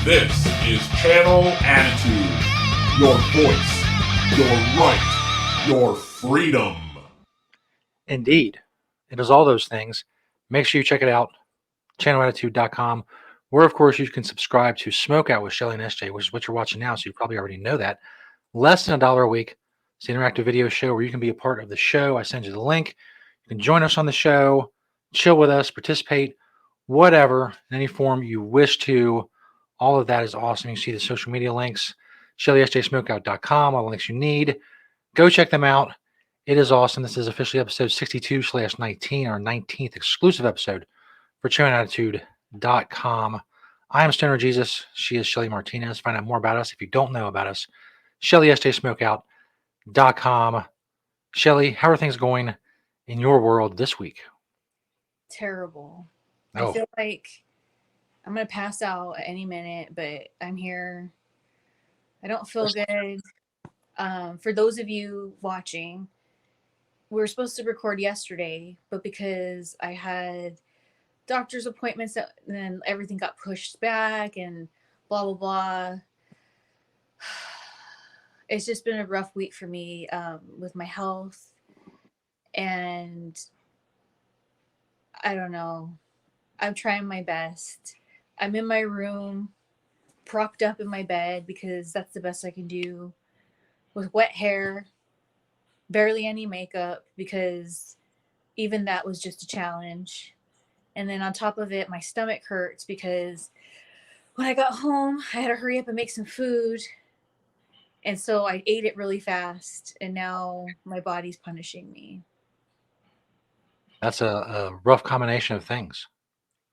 This is Channel Attitude. Your voice, your right, your freedom. Indeed. It is all those things. Make sure you check it out, channelattitude.com, where, of course, you can subscribe to Smokeout with Shelly and SJ, which is what you're watching now, so you probably already know that. Less than $1 a week. It's an interactive video show where you can be a part of the show. I send you the link. You can join us on the show, chill with us, participate, whatever, in any form you wish to. All of that is awesome. You can see the social media links, ShellySJSmokeout.com, all the links you need. Go check them out. It is awesome. This is officially episode 62/19, our 19th exclusive episode for ChannelAttitude.com. I am Stoner Jesus. She is Shelly Martinez. Find out more about us if you don't know about us. ShellySJSmokeout.com. Shelly, how are things going in your world this week? Terrible. Oh. I feel like I'm going to pass out at any minute, but I'm here. I don't feel good. For those of you watching, we were supposed to record yesterday, but because I had doctor's appointments, and then everything got pushed back and blah, blah, blah. It's just been a rough week for me with my health. And I don't know. I'm trying my best. I'm in my room, propped up in my bed because that's the best I can do, with wet hair, barely any makeup because even that was just a challenge. And then on top of it, my stomach hurts because when I got home, I had to hurry up and make some food. And so I ate it really fast, and now my body's punishing me. That's a rough combination of things.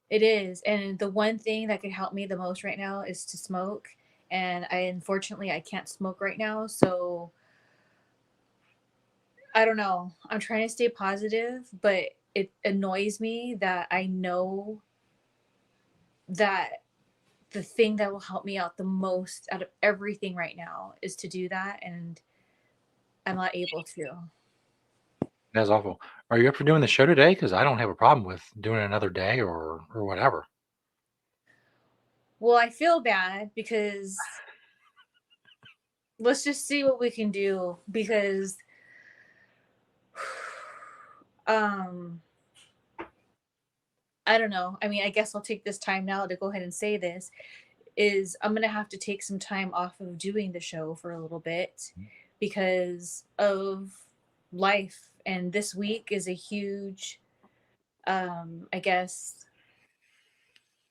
It is. And the one thing that could help me the most right now is to smoke. And unfortunately I can't smoke right now. So I don't know. I'm trying to stay positive, but it annoys me that I know that the thing that will help me out the most out of everything right now is to do that. And I'm not able to. That's awful. Are you up for doing the show today? Because I don't have a problem with doing it another day or whatever. Well, I feel bad because let's just see what we can do because I don't know. I mean, I guess I'll take this time now to go ahead and say this is I'm going to have to take some time off of doing the show for a little bit because of life. And this week is a huge, I guess,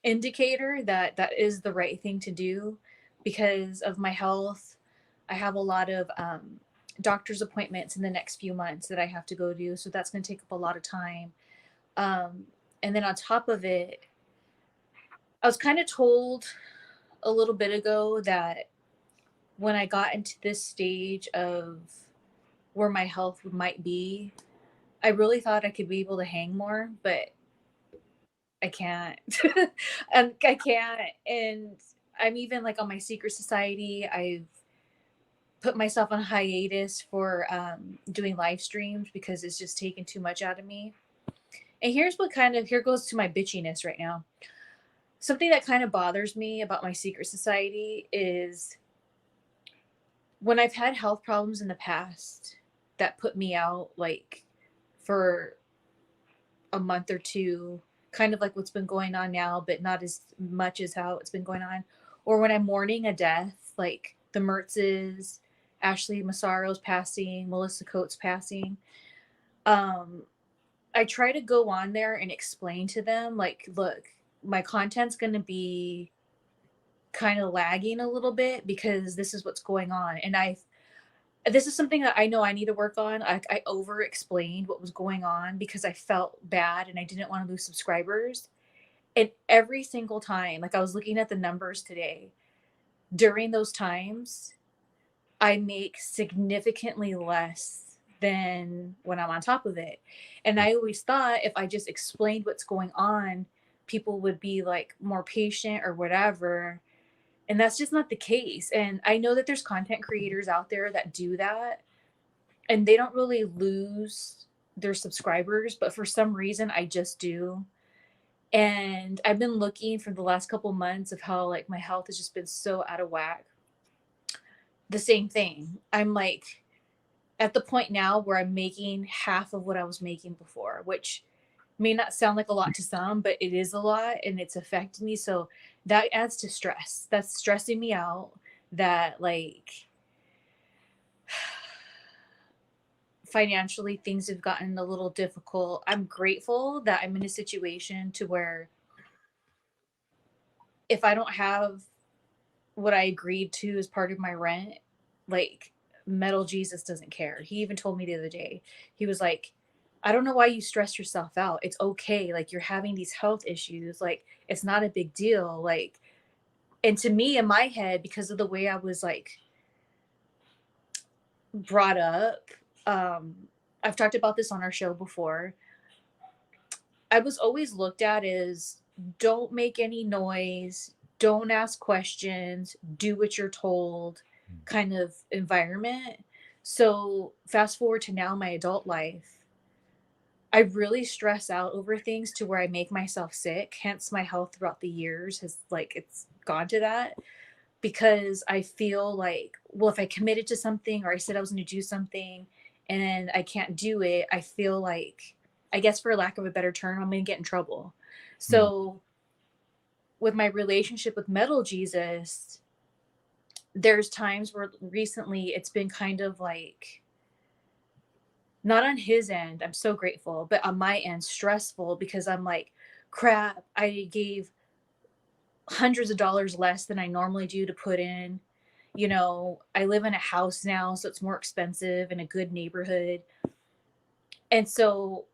indicator that that is the right thing to do because of my health. I have a lot of doctor's appointments in the next few months that I have to go do. So that's going to take up a lot of time. And then on top of it, I was kind of told a little bit ago that when I got into this stage of where my health might be, I really thought I could be able to hang more, but I can't. And I can't. And I'm even like on my secret society, I've put myself on hiatus for doing live streams because it's just taken too much out of me. And here goes to my bitchiness right now. Something that kind of bothers me about my secret society is when I've had health problems in the past that put me out like for a month or two, kind of like what's been going on now, but not as much as how it's been going on. Or when I'm mourning a death, like the Mertz's, Ashley Massaro's passing, Melissa Coates passing. I try to go on there and explain to them, like, look, my content's going to be kind of lagging a little bit because this is what's going on. And this is something that I know I need to work on. I over explained what was going on because I felt bad and I didn't want to lose subscribers. And every single time, like I was looking at the numbers today, during those times, I make significantly less than when I'm on top of it. And I always thought if I just explained what's going on, people would be like more patient or whatever. And that's just not the case. And I know that there's content creators out there that do that and they don't really lose their subscribers, but for some reason I just do. And I've been looking for the last couple months of how like my health has just been so out of whack. The same thing. I'm like at the point now where I'm making half of what I was making before, which may not sound like a lot to some, but it is a lot and it's affecting me. So that adds to stress. That's stressing me out. That like financially things have gotten a little difficult. I'm grateful that I'm in a situation to where if I don't have what I agreed to as part of my rent, like Metal Jesus doesn't care. He even told me the other day, he was like, I don't know why you stress yourself out. It's okay. Like you're having these health issues. Like it's not a big deal. Like, and to me in my head, because of the way I was like brought up, um, I've talked about this on our show before. I was always looked at as don't make any noise, don't ask questions, do what you're told kind of environment. So, fast forward to now, my adult life, I really stress out over things to where I make myself sick. Hence, my health throughout the years has like it's gone to that because I feel like, well, if I committed to something or I said I was going to do something and I can't do it, I feel like, I guess for lack of a better term, I'm going to get in trouble. So, with my relationship with Metal Jesus, there's times where recently it's been kind of like, not on his end, I'm so grateful, but on my end, stressful because I'm like, crap, I gave hundreds of dollars less than I normally do to put in. You know, I live in a house now, so it's more expensive in a good neighborhood. And so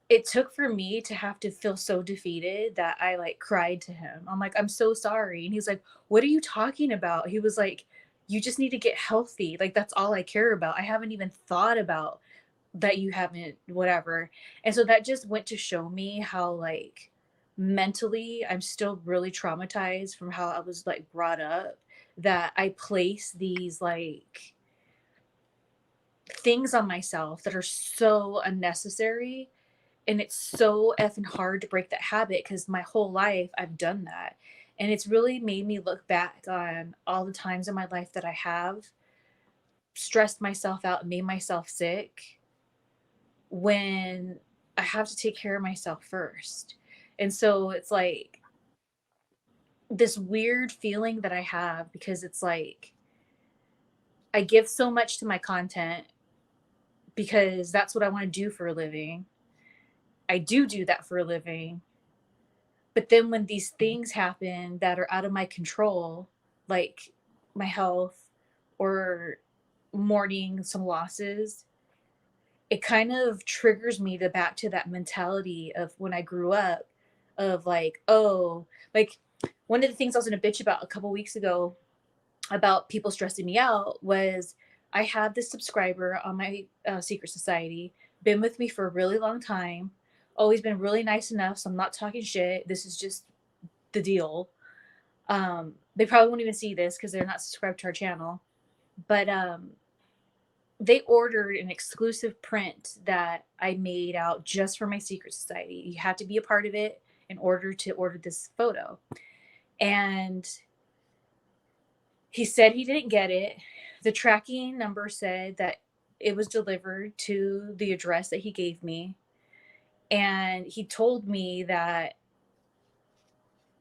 it took for me to have to feel so defeated that I like cried to him. I'm like, I'm so sorry. And he's like, what are you talking about? He was like, you just need to get healthy. Like, that's all I care about. I haven't even thought about that you haven't, whatever. And so that just went to show me how, like, mentally, I'm still really traumatized from how I was like brought up, that I place these like things on myself that are so unnecessary, and it's so effing hard to break that habit because my whole life I've done that. And it's really made me look back on all the times in my life that I have stressed myself out and made myself sick when I have to take care of myself first. And so it's like this weird feeling that I have because it's like I give so much to my content because that's what I want to do for a living. I do that for a living. But then when these things happen that are out of my control, like my health or mourning some losses, it kind of triggers me to back to that mentality of when I grew up of like, oh, like one of the things I was in a bitch about a couple weeks ago about people stressing me out was I have this subscriber on my secret society, been with me for a really long time, always been really nice enough. So I'm not talking shit. This is just the deal. They probably won't even see this because they're not subscribed to our channel. But they ordered an exclusive print that I made out just for my secret society. You had to be a part of it in order to order this photo. And he said he didn't get it. The tracking number said that it was delivered to the address that he gave me. And he told me that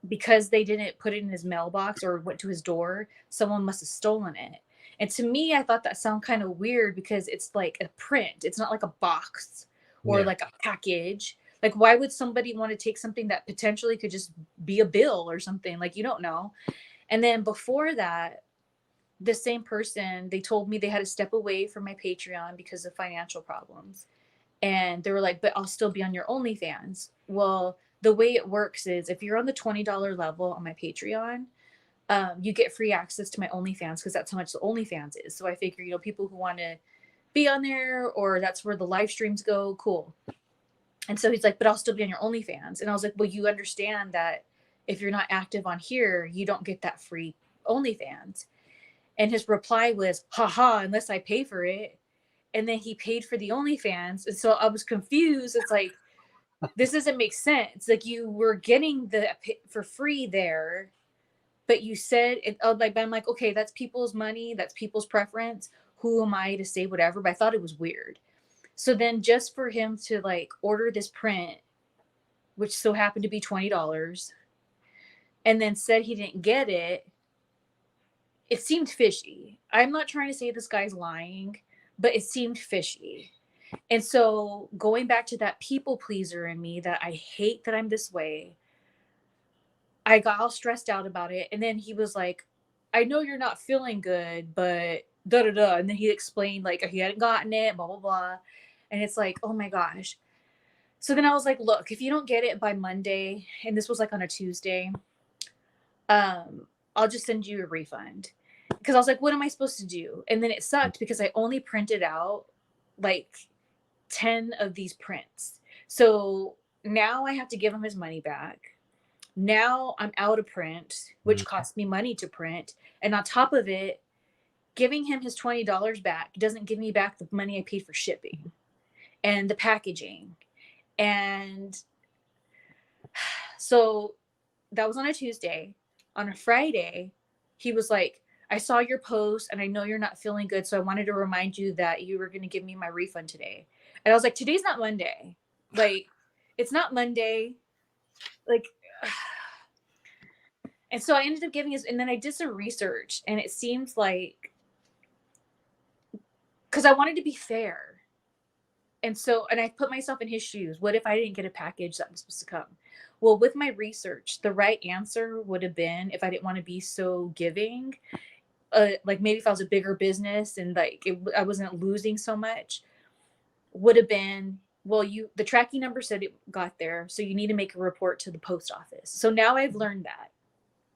because they didn't put it in his mailbox or went to his door, someone must have stolen it. And to me, I thought that sounded kind of weird because it's like a print. It's not like a box or like a package. Like, why would somebody want to take something that potentially could just be a bill or something? Like, you don't know. And then before that, the same person, they told me they had to step away from my Patreon because of financial problems. And they were like, but I'll still be on your OnlyFans. Well, the way it works is if you're on the $20 level on my Patreon, you get free access to my OnlyFans because that's how much the OnlyFans is. So I figure, you know, people who want to be on there or that's where the live streams go, cool. And so he's like, but I'll still be on your OnlyFans. And I was like, well, you understand that if you're not active on here, you don't get that free OnlyFans. And his reply was, haha, unless I pay for it. And then he paid for the OnlyFans. And so I was confused. It's like, This doesn't make sense. Like, you were getting the for free there, but you said it, like, I'm like, okay, that's people's money, that's people's preference. Who am I to say whatever? But I thought it was weird. So then, just for him to like order this print, which so happened to be $20, and then said he didn't get it, it seemed fishy. I'm not trying to say this guy's lying, but it seemed fishy. And so, going back to that people pleaser in me, that I hate that I'm this way, I got all stressed out about it. And then he was like, I know you're not feeling good, but da da da. And then he explained like he hadn't gotten it, blah, blah, blah. And it's like, oh my gosh. So then I was like, look, if you don't get it by Monday, and this was like on a Tuesday, I'll just send you a refund. Because I was like, what am I supposed to do? And then it sucked because I only printed out like 10 of these prints. So now I have to give him his money back. Now I'm out of print, which cost me money to print. And on top of it, giving him his $20 back doesn't give me back the money I paid for shipping and the packaging. And so that was on a Tuesday. On a Friday, he was like, I saw your post and I know you're not feeling good. So I wanted to remind you that you were going to give me my refund today. And I was like, today's not Monday. Like, it's not Monday. Like, and so I ended up giving his, and then I did some research, and it seems like, because I wanted to be fair. And so, and I put myself in his shoes. What if I didn't get a package that was supposed to come? Well, with my research, the right answer would have been, if I didn't want to be so giving, like maybe if I was a bigger business and like I wasn't losing so much, would have been, well, the tracking number said it got there, so you need to make a report to the post office. So now I've learned that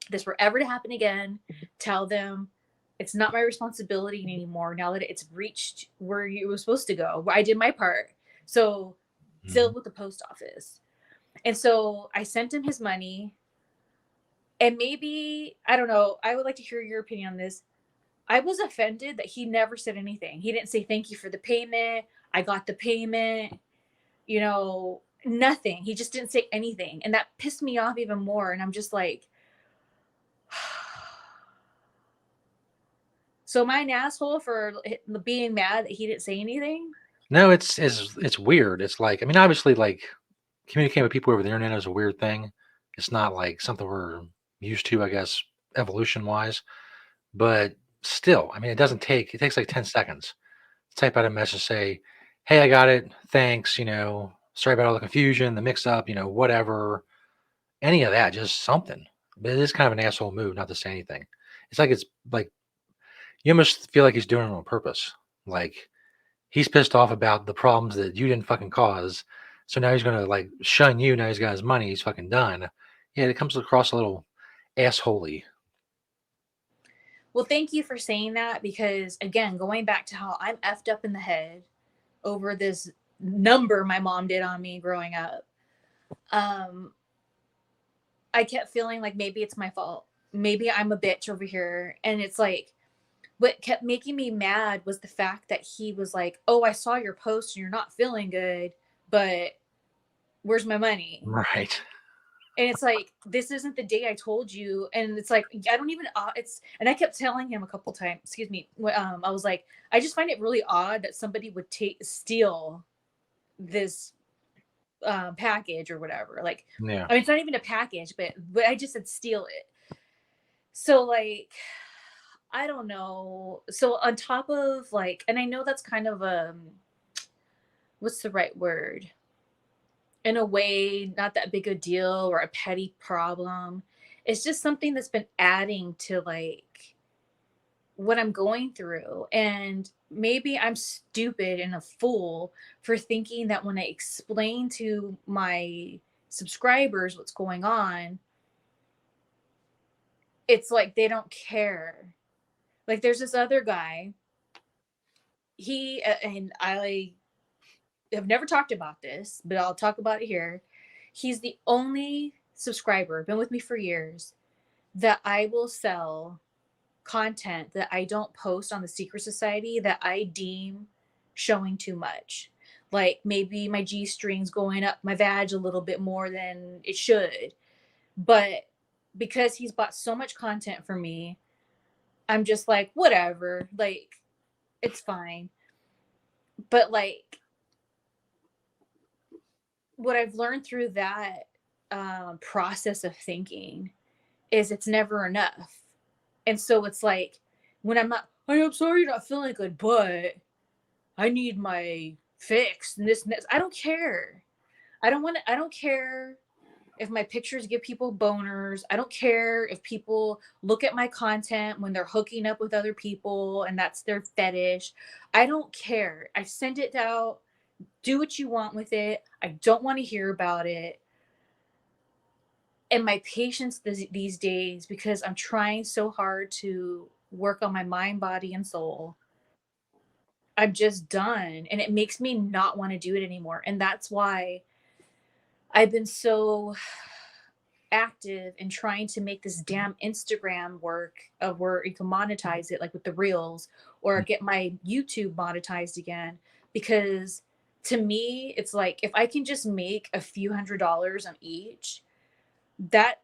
this were ever to happen again, tell them it's not my responsibility anymore now that it's reached where you were supposed to go. I did my part. So deal with the post office. And so I sent him his money. And maybe, I don't know, I would like to hear your opinion on this. I was offended that he never said anything. He didn't say thank you for the payment. I got the payment, nothing. He just didn't say anything. And that pissed me off even more. And I'm just like, so am I an asshole for being mad that he didn't say anything? No, it's weird. It's like, I mean, obviously, like communicating with people over the internet is a weird thing. It's not like something we're used to, I guess, evolution wise. But still, I mean, it takes like 10 seconds to type out a message, say, hey, I got it. Thanks. Sorry about all the confusion, the mix up, whatever, any of that, just something. But it is kind of an asshole move not to say anything. It's like you almost feel like he's doing it on purpose. Like he's pissed off about the problems that you didn't fucking cause. So now he's gonna like shun you. Now he's got his money. He's fucking done. Yeah, it comes across a little assholey. Well, thank you for saying that, because again, going back to how I'm effed up in the head over this number my mom did on me growing up. I kept feeling like maybe it's my fault. Maybe I'm a bitch over here. And it's like, what kept making me mad was the fact that he was like, oh, I saw your post and you're not feeling good, but where's my money? Right. And it's like, this isn't the day I told you. And it's like, I don't even, and I kept telling him a couple times, excuse me. I was like, I just find it really odd that somebody would steal this package or whatever. Like, Yeah. I mean, it's not even a package, but I just said steal it. So like, I don't know. So on top of like, and I know that's kind of what's the right word? In a way, not that big a deal or a petty problem. It's just something that's been adding to like what I'm going through. And maybe I'm stupid and a fool for thinking that when I explain to my subscribers what's going on, it's like they don't care. Like there's this other guy, he and I have never talked about this, but I'll talk about it here. He's the only subscriber, been with me for years, that I will sell content that I don't post on the Secret Society that I deem showing too much. Like maybe my G string's going up my vag a little bit more than it should. But because he's bought so much content for me, I'm just like, whatever. Like, it's fine. But like, what I've learned through that process of thinking is it's never enough. And so it's like, when I'm not, hey, I'm sorry you're not feeling good, but I need my fix and this and this. I don't care. I don't care if my pictures give people boners. I don't care if people look at my content when they're hooking up with other people and that's their fetish. I don't care. I send it out. Do what you want with it. I don't want to hear about it. And my patience these days, because I'm trying so hard to work on my mind, body, and soul, I'm just done. And it makes me not want to do it anymore. And that's why I've been so active in trying to make this damn Instagram work of where you can monetize it, like with the reels, or get my YouTube monetized again. Because to me, it's like if I can just make a few $100s on each, that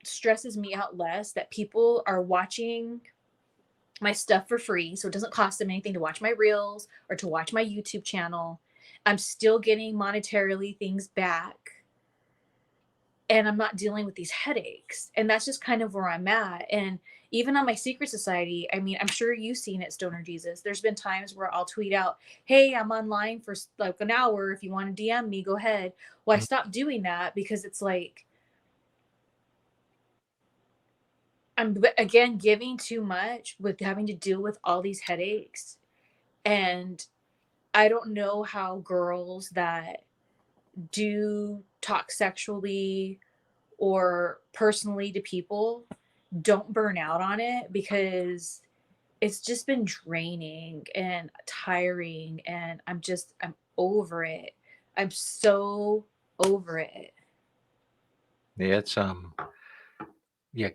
stresses me out less that people are watching my stuff for free. So it doesn't cost them anything to watch my reels or to watch my YouTube channel. I'm still getting monetarily things back and I'm not dealing with these headaches. And that's just kind of where I'm at. And even on my secret society, I mean, I'm sure you've seen it, Stoner Jesus. There's been times where I'll tweet out, hey, I'm online for like an hour. If you want to DM me, go ahead. Well, I stopped doing that because it's like, I'm again giving too much with having to deal with all these headaches. And I don't know how girls that do talk sexually or personally to people don't burn out on it, because it's just been draining and tiring and I'm over it. I'm so over it. Yeah, it's yeah,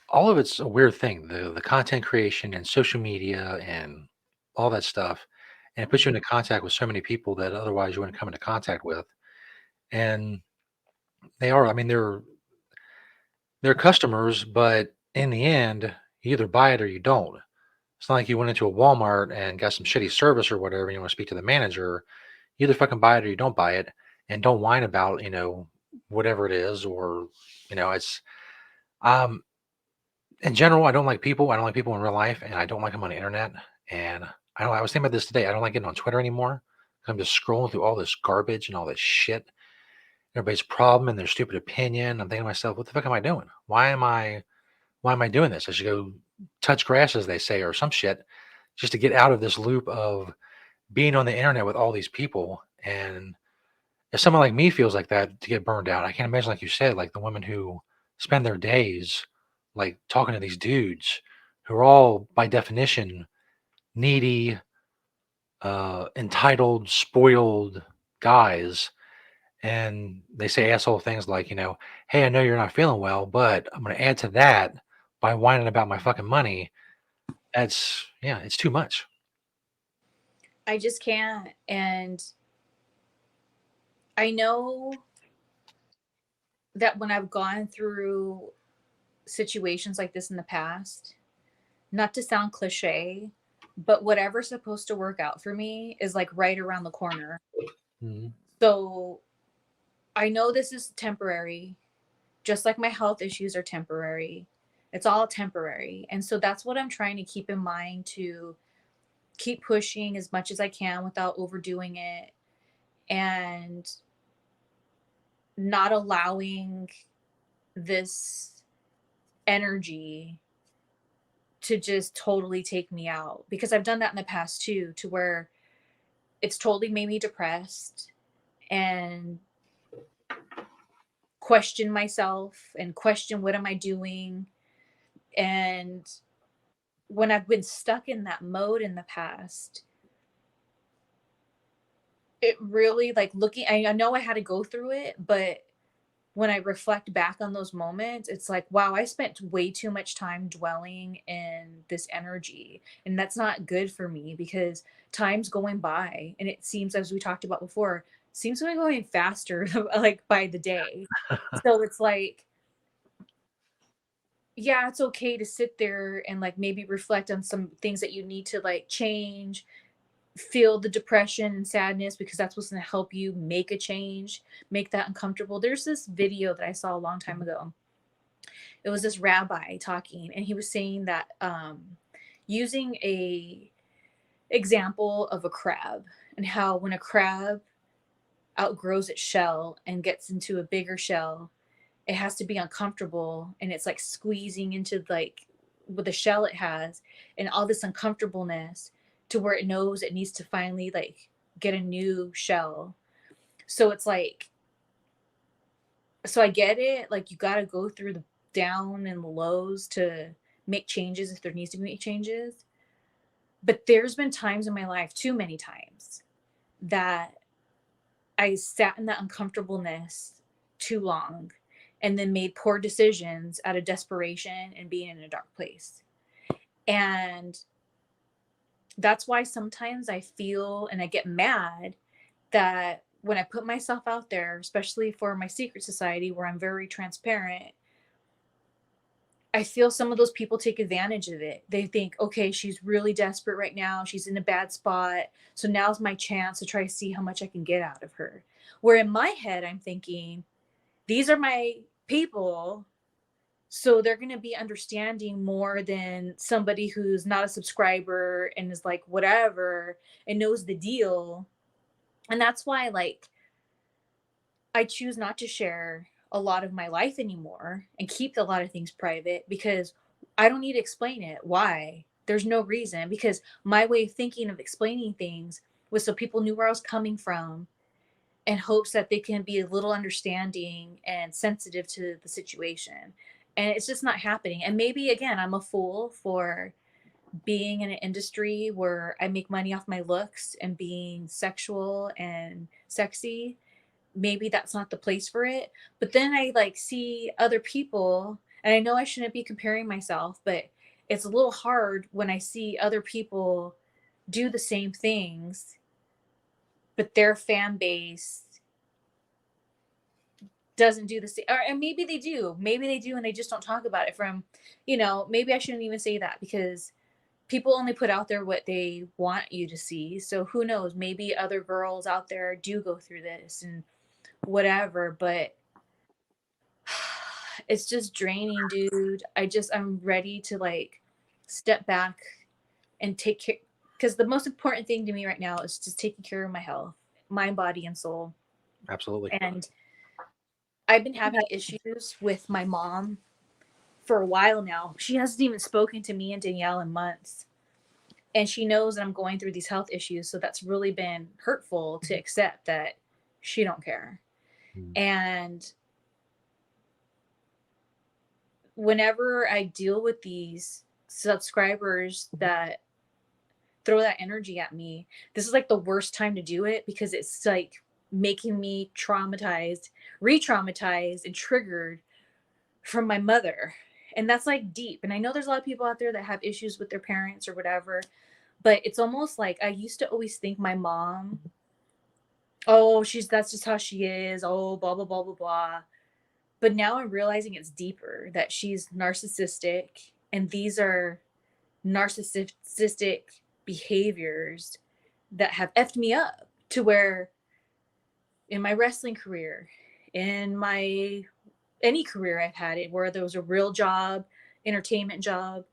all of it's a weird thing. The content creation and social media and all that stuff, and it puts you into contact with so many people that otherwise you wouldn't come into contact with. And they are, I mean, they're customers, but in the end, you either buy it or you don't. It's not like you went into a Walmart and got some shitty service or whatever, and you want to speak to the manager. You either fucking buy it or you don't buy it, and don't whine about, whatever it is, or it's um in general, I don't like people. I don't like people in real life, and I don't like them on the internet. And I was thinking about this today. I don't like getting on Twitter anymore. I'm just scrolling through all this garbage and all this shit. Everybody's problem and their stupid opinion. I'm thinking to myself, what the fuck am I doing? Why am I doing this? I should go touch grass, as they say, or some shit, just to get out of this loop of being on the internet with all these people. And if someone like me feels like that, to get burned out, I can't imagine, like you said, like the women who spend their days like talking to these dudes who are all by definition needy, entitled, spoiled guys. And they say asshole things like, hey, I know you're not feeling well, but I'm going to add to that by whining about my fucking money. Yeah, it's too much. I just can't. And I know that when I've gone through situations like this in the past, not to sound cliche, but whatever's supposed to work out for me is like right around the corner. Mhm. So I know this is temporary, just like my health issues are temporary. It's all temporary. And so that's what I'm trying to keep in mind, to keep pushing as much as I can without overdoing it and not allowing this energy to just totally take me out, because I've done that in the past too, to where it's totally made me depressed and question myself and question what am I doing. And when I've been stuck in that mode in the past, it really like looking, I know I had to go through it, but when I reflect back on those moments, it's like, wow, I spent way too much time dwelling in this energy. And that's not good for me because time's going by. And it seems, as we talked about before, seems to be going faster like by the day. So it's like, yeah, it's okay to sit there and like maybe reflect on some things that you need to like change, feel the depression and sadness because that's what's going to help you make a change, make that uncomfortable. There's this video that I saw a long time ago. It was this rabbi talking, and he was saying that using a example of a crab and how when a crab outgrows its shell and gets into a bigger shell, it has to be uncomfortable and it's like squeezing into like with the shell it has and all this uncomfortableness to where it knows it needs to finally like get a new shell. So it's like, so I get it, like you got to go through the down and the lows to make changes if there needs to be changes. But there's been times in my life, too many times, that I sat in that uncomfortableness too long and then made poor decisions out of desperation and being in a dark place. And that's why sometimes I feel and I get mad that when I put myself out there, especially for my secret society where I'm very transparent, I feel some of those people take advantage of it. They think, okay, she's really desperate right now. She's in a bad spot. So now's my chance to try to see how much I can get out of her. Where in my head, I'm thinking, these are my people. So they're going to be understanding more than somebody who's not a subscriber and is like, whatever, and knows the deal. And that's why, like, I choose not to share a lot of my life anymore and keep a lot of things private because I don't need to explain it. Why? There's no reason because my way of thinking of explaining things was so people knew where I was coming from in hopes that they can be a little understanding and sensitive to the situation. And it's just not happening. And maybe again, I'm a fool for being in an industry where I make money off my looks and being sexual and sexy. Maybe that's not the place for it. But then I like see other people, and I know I shouldn't be comparing myself, but it's a little hard when I see other people do the same things, but their fan base doesn't do the same. Or, and maybe they do. Maybe they do, and they just don't talk about it from, maybe I shouldn't even say that because people only put out there what they want you to see. So who knows? Maybe other girls out there do go through this and whatever, but it's just draining, dude. I'm ready to like step back and take care because the most important thing to me right now is just taking care of my health, mind, body, and soul. Absolutely. And I've been having issues with my mom for a while now. She hasn't even spoken to me and Danielle in months. And she knows that I'm going through these health issues. So that's really been hurtful to accept that she don't care. And whenever I deal with these subscribers that throw that energy at me, this is like the worst time to do it because it's like making me traumatized, re-traumatized, and triggered from my mother. And that's like deep. And I know there's a lot of people out there that have issues with their parents or whatever, but it's almost like I used to always think my mom, oh, that's just how she is, oh, blah, blah, blah, blah, blah. But now I'm realizing it's deeper, that she's narcissistic, and these are narcissistic behaviors that have effed me up to where in my wrestling career, in my any career I've had it, where there was a real job, entertainment job,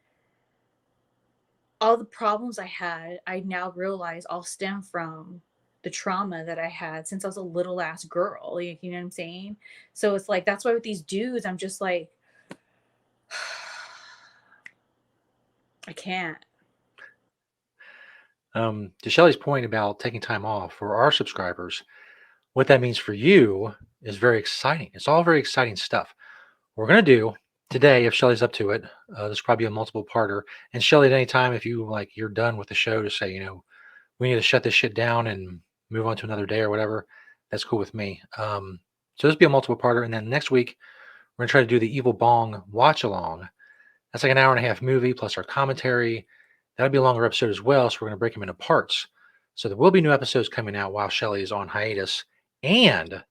all the problems I had, I now realize all stem from the trauma that I had since I was a little ass girl. Like, you know what I'm saying? So it's like, that's why with these dudes, I'm just like, I can't. To Shelly's point about taking time off for our subscribers, what that means for you is very exciting. It's all very exciting stuff. What we're going to do today, if Shelly's up to it, this will probably be a multiple parter. And Shelly, at any time, if you're done with the show to say, we need to shut this shit down and move on to another day or whatever, that's cool with me. So this will be a multiple parter. And then next week, we're going to try to do the Evil Bong watch along. That's like an hour and a half movie plus our commentary. That'll be a longer episode as well. So we're going to break them into parts. So there will be new episodes coming out while Shelly is on hiatus. And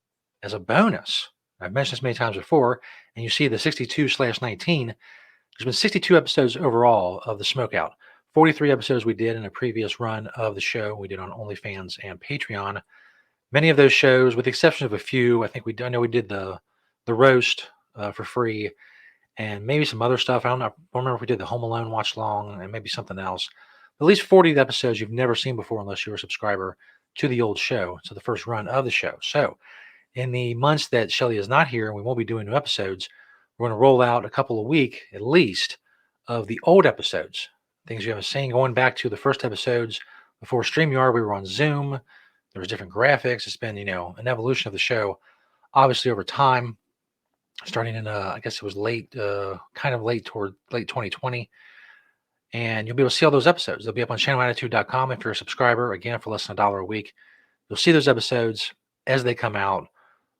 as a bonus, I've mentioned this many times before, and you see the 62/19. There's been 62 episodes overall of the Smokeout. 43 episodes we did in a previous run of the show. We did on OnlyFans and Patreon. Many of those shows, with the exception of a few, I know we did the roast for free, and maybe some other stuff. I don't remember if we did the Home Alone watch long and maybe something else. At least 40 episodes you've never seen before unless you're a subscriber to the old show, to the first run of the show. So in the months that Shelly is not here and we won't be doing new episodes, we're going to roll out a couple a week at least of the old episodes, things you haven't seen, going back to the first episodes before StreamYard. We were on Zoom. There was different graphics. It's been, an evolution of the show, obviously over time, starting in, I guess it was kind of late toward late 2020. And you'll be able to see all those episodes. They'll be up on channelattitude.com if you're a subscriber, again, for less than $1 a week. You'll see those episodes as they come out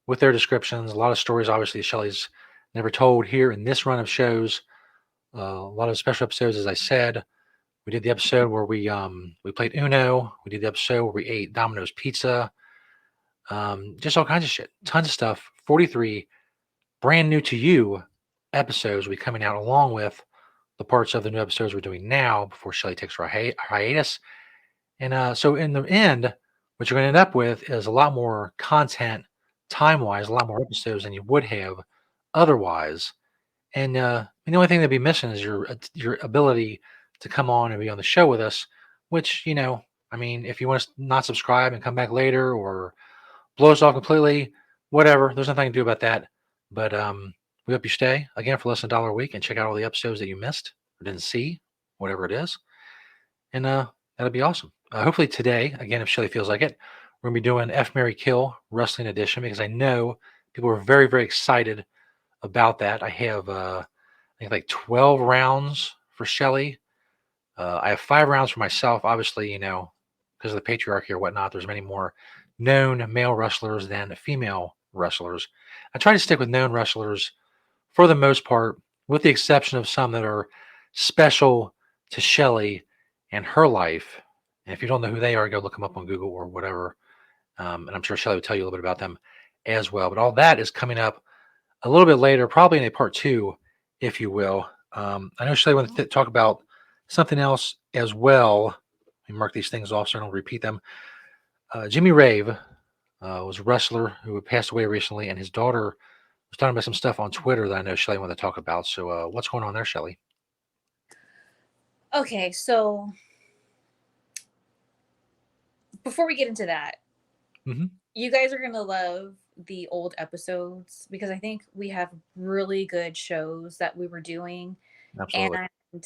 with their descriptions. A lot of stories, obviously, Shelley's never told here in this run of shows. A lot of special episodes, as I said. We did the episode where we played Uno. We did the episode where we ate Domino's pizza. Just all kinds of shit. Tons of stuff. 43 brand new to you episodes will be coming out along with the parts of the new episodes we're doing now before Shelley takes her hiatus. And so in the end, what you're going to end up with is a lot more content time-wise, a lot more episodes than you would have otherwise. And the only thing that'd be missing is your ability to come on and be on the show with us, which, if you want to not subscribe and come back later or blow us off completely, whatever, there's nothing to do about that. But we hope you stay again for less than $1 a week and check out all the episodes that you missed or didn't see, whatever it is. And that'll be awesome. Hopefully today, again, if Shelly feels like it, we're going to be doing F, Mary, Kill Wrestling Edition because I know people are very, very excited about that. I have, I think, like 12 rounds for Shelly. I have 5 rounds for myself. Obviously, because of the patriarchy or whatnot, there's many more known male wrestlers than female wrestlers. I try to stick with known wrestlers for the most part, with the exception of some that are special to Shelly and her life. And if you don't know who they are, go look them up on Google or whatever. And I'm sure Shelly will tell you a little bit about them as well. But all that is coming up a little bit later, probably in a part 2, if you will. I know Shelly wanted to talk about something else as well. Let me mark these things off so I don't repeat them. Jimmy Rave was a wrestler who had passed away recently, and his daughter was talking about some stuff on Twitter that I know Shelly wanted to talk about. So what's going on there, Shelly? Okay, so before we get into that, you guys are going to love the old episodes because I think we have really good shows that we were doing. Absolutely. And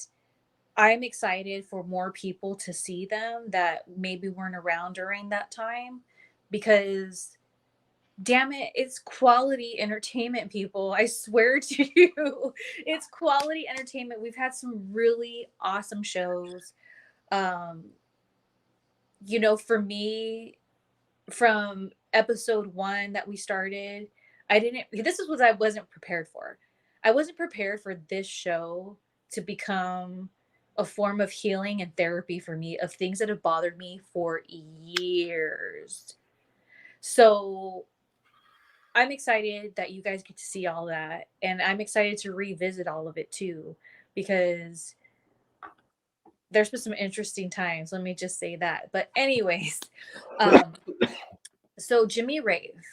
I'm excited for more people to see them that maybe weren't around during that time because damn it, it's quality entertainment, people. I swear to you, it's quality entertainment. We've had some really awesome shows. For me, from episode 1 that we started, this is what I wasn't prepared for. I wasn't prepared for this show to become a form of healing and therapy for me of things that have bothered me for years. So I'm excited that you guys get to see all that. And I'm excited to revisit all of it too, because there's been some interesting times. Let me just say that. But anyways, so Jimmy Rave.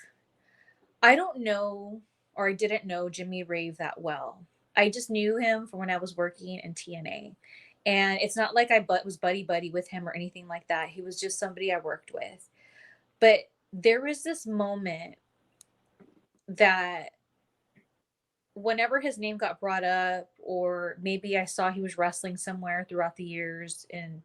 I don't know, or I didn't know Jimmy Rave that well. I just knew him from when I was working in TNA. And it's not like I was buddy buddy with him or anything like that. He was just somebody I worked with. But there was this moment that whenever his name got brought up, or maybe I saw he was wrestling somewhere throughout the years and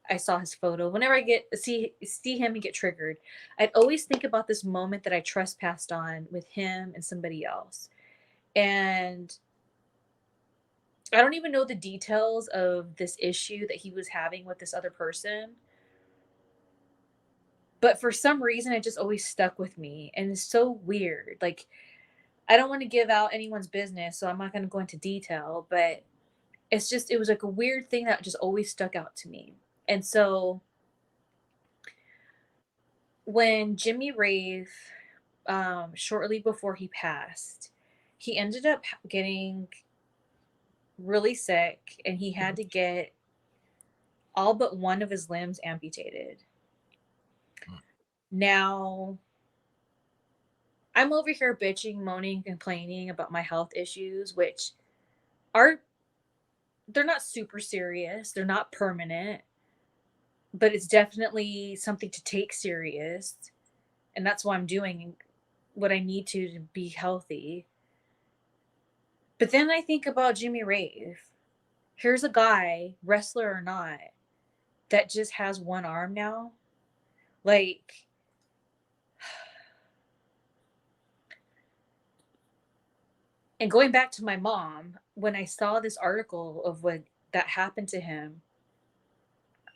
I saw his photo, whenever I see him and get triggered, I'd always think about this moment that I trespassed on with him and somebody else. And I don't even know the details of this issue that he was having with this other person. But for some reason, it just always stuck with me. And it's so weird. Like, I don't want to give out anyone's business, so I'm not going to go into detail, but it's just, it was like a weird thing that just always stuck out to me. And so when Jimmy Rave, shortly before he passed, he ended up getting really sick and he had to get all but one of his limbs amputated. Now, I'm over here bitching, moaning, complaining about my health issues, which are, they're not super serious, they're not permanent, but it's definitely something to take serious. And that's why I'm doing what I need to be healthy. But then I think about Jimmy Rave. Here's a guy, wrestler or not, that just has one arm now. Like, and going back to my mom, when I saw this article of what that happened to him,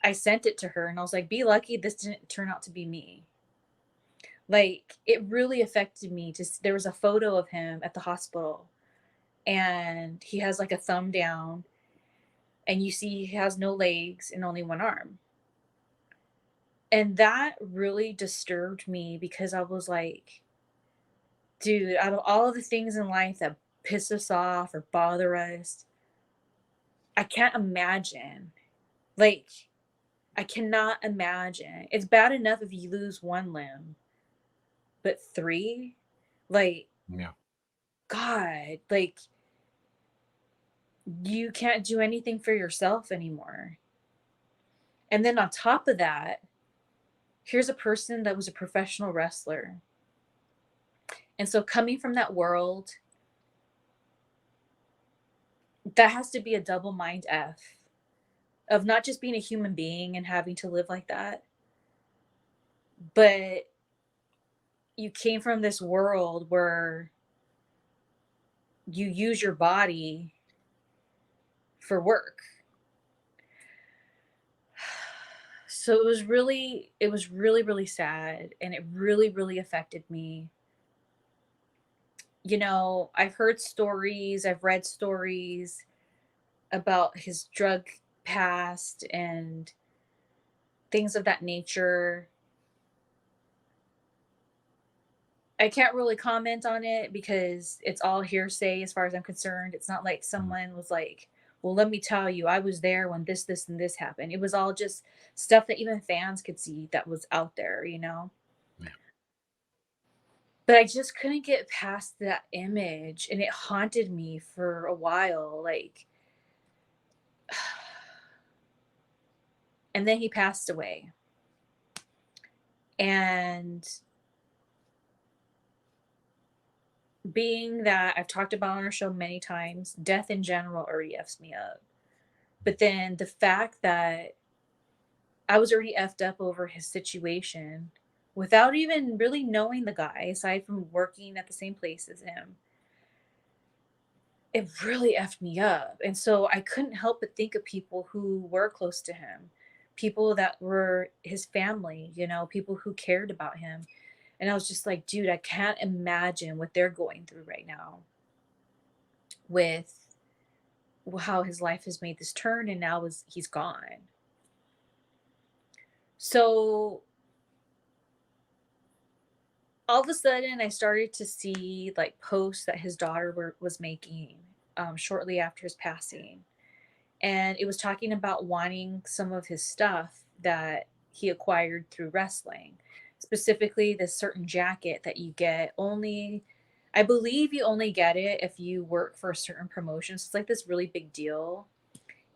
I sent it to her and I was like, be lucky this didn't turn out to be me. Like, it really affected me. Just, there was a photo of him at the hospital and he has like a thumb down and you see he has no legs and only one arm. And that really disturbed me because I was like, dude, out of all of the things in life that piss us off or bother us, I can't imagine. Like, I cannot imagine. It's bad enough if you lose one limb, but three? Like, Yeah. God, like, you can't do anything for yourself anymore. And then on top of that, here's a person that was a professional wrestler. And so coming from that world, that has to be a double mind F of not just being a human being and having to live like that, but you came from this world where you use your body for work. So it was really, really sad. And it really, really affected me. You know, I've heard stories, I've read stories about his drug past and things of that nature. I can't really comment on it because it's all hearsay as far as I'm concerned. It's not like someone was like, well, let me tell you, I was there when this, and this happened. It was all just stuff that even fans could see that was out there, you know? Yeah. But I just couldn't get past that image and it haunted me for a while. Like, and then he passed away. And being that I've talked about on our show many times, death in general already F's me up. But then the fact that I was already effed up over his situation without even really knowing the guy, aside from working at the same place as him, it really effed me up. And so I couldn't help but think of people who were close to him, people that were his family, you know, people who cared about him. And I was just like, dude, I can't imagine what they're going through right now with how his life has made this turn and now he's gone. So all of a sudden I started to see like posts that his daughter was making shortly after his passing. And it was talking about wanting some of his stuff that he acquired through wrestling, specifically this certain jacket that you get only, I believe you only get it if you work for a certain promotion. So it's like this really big deal.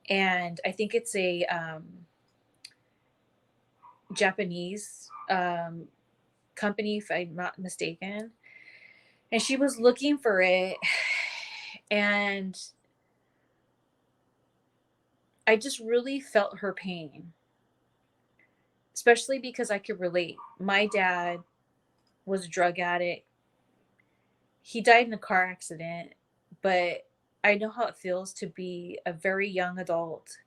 And I think it's a Japanese company, if I'm not mistaken. And she was looking for it. And I just really felt her pain, especially because I could relate. My dad was a drug addict. He died in a car accident, but I know how it feels to be a very young adult,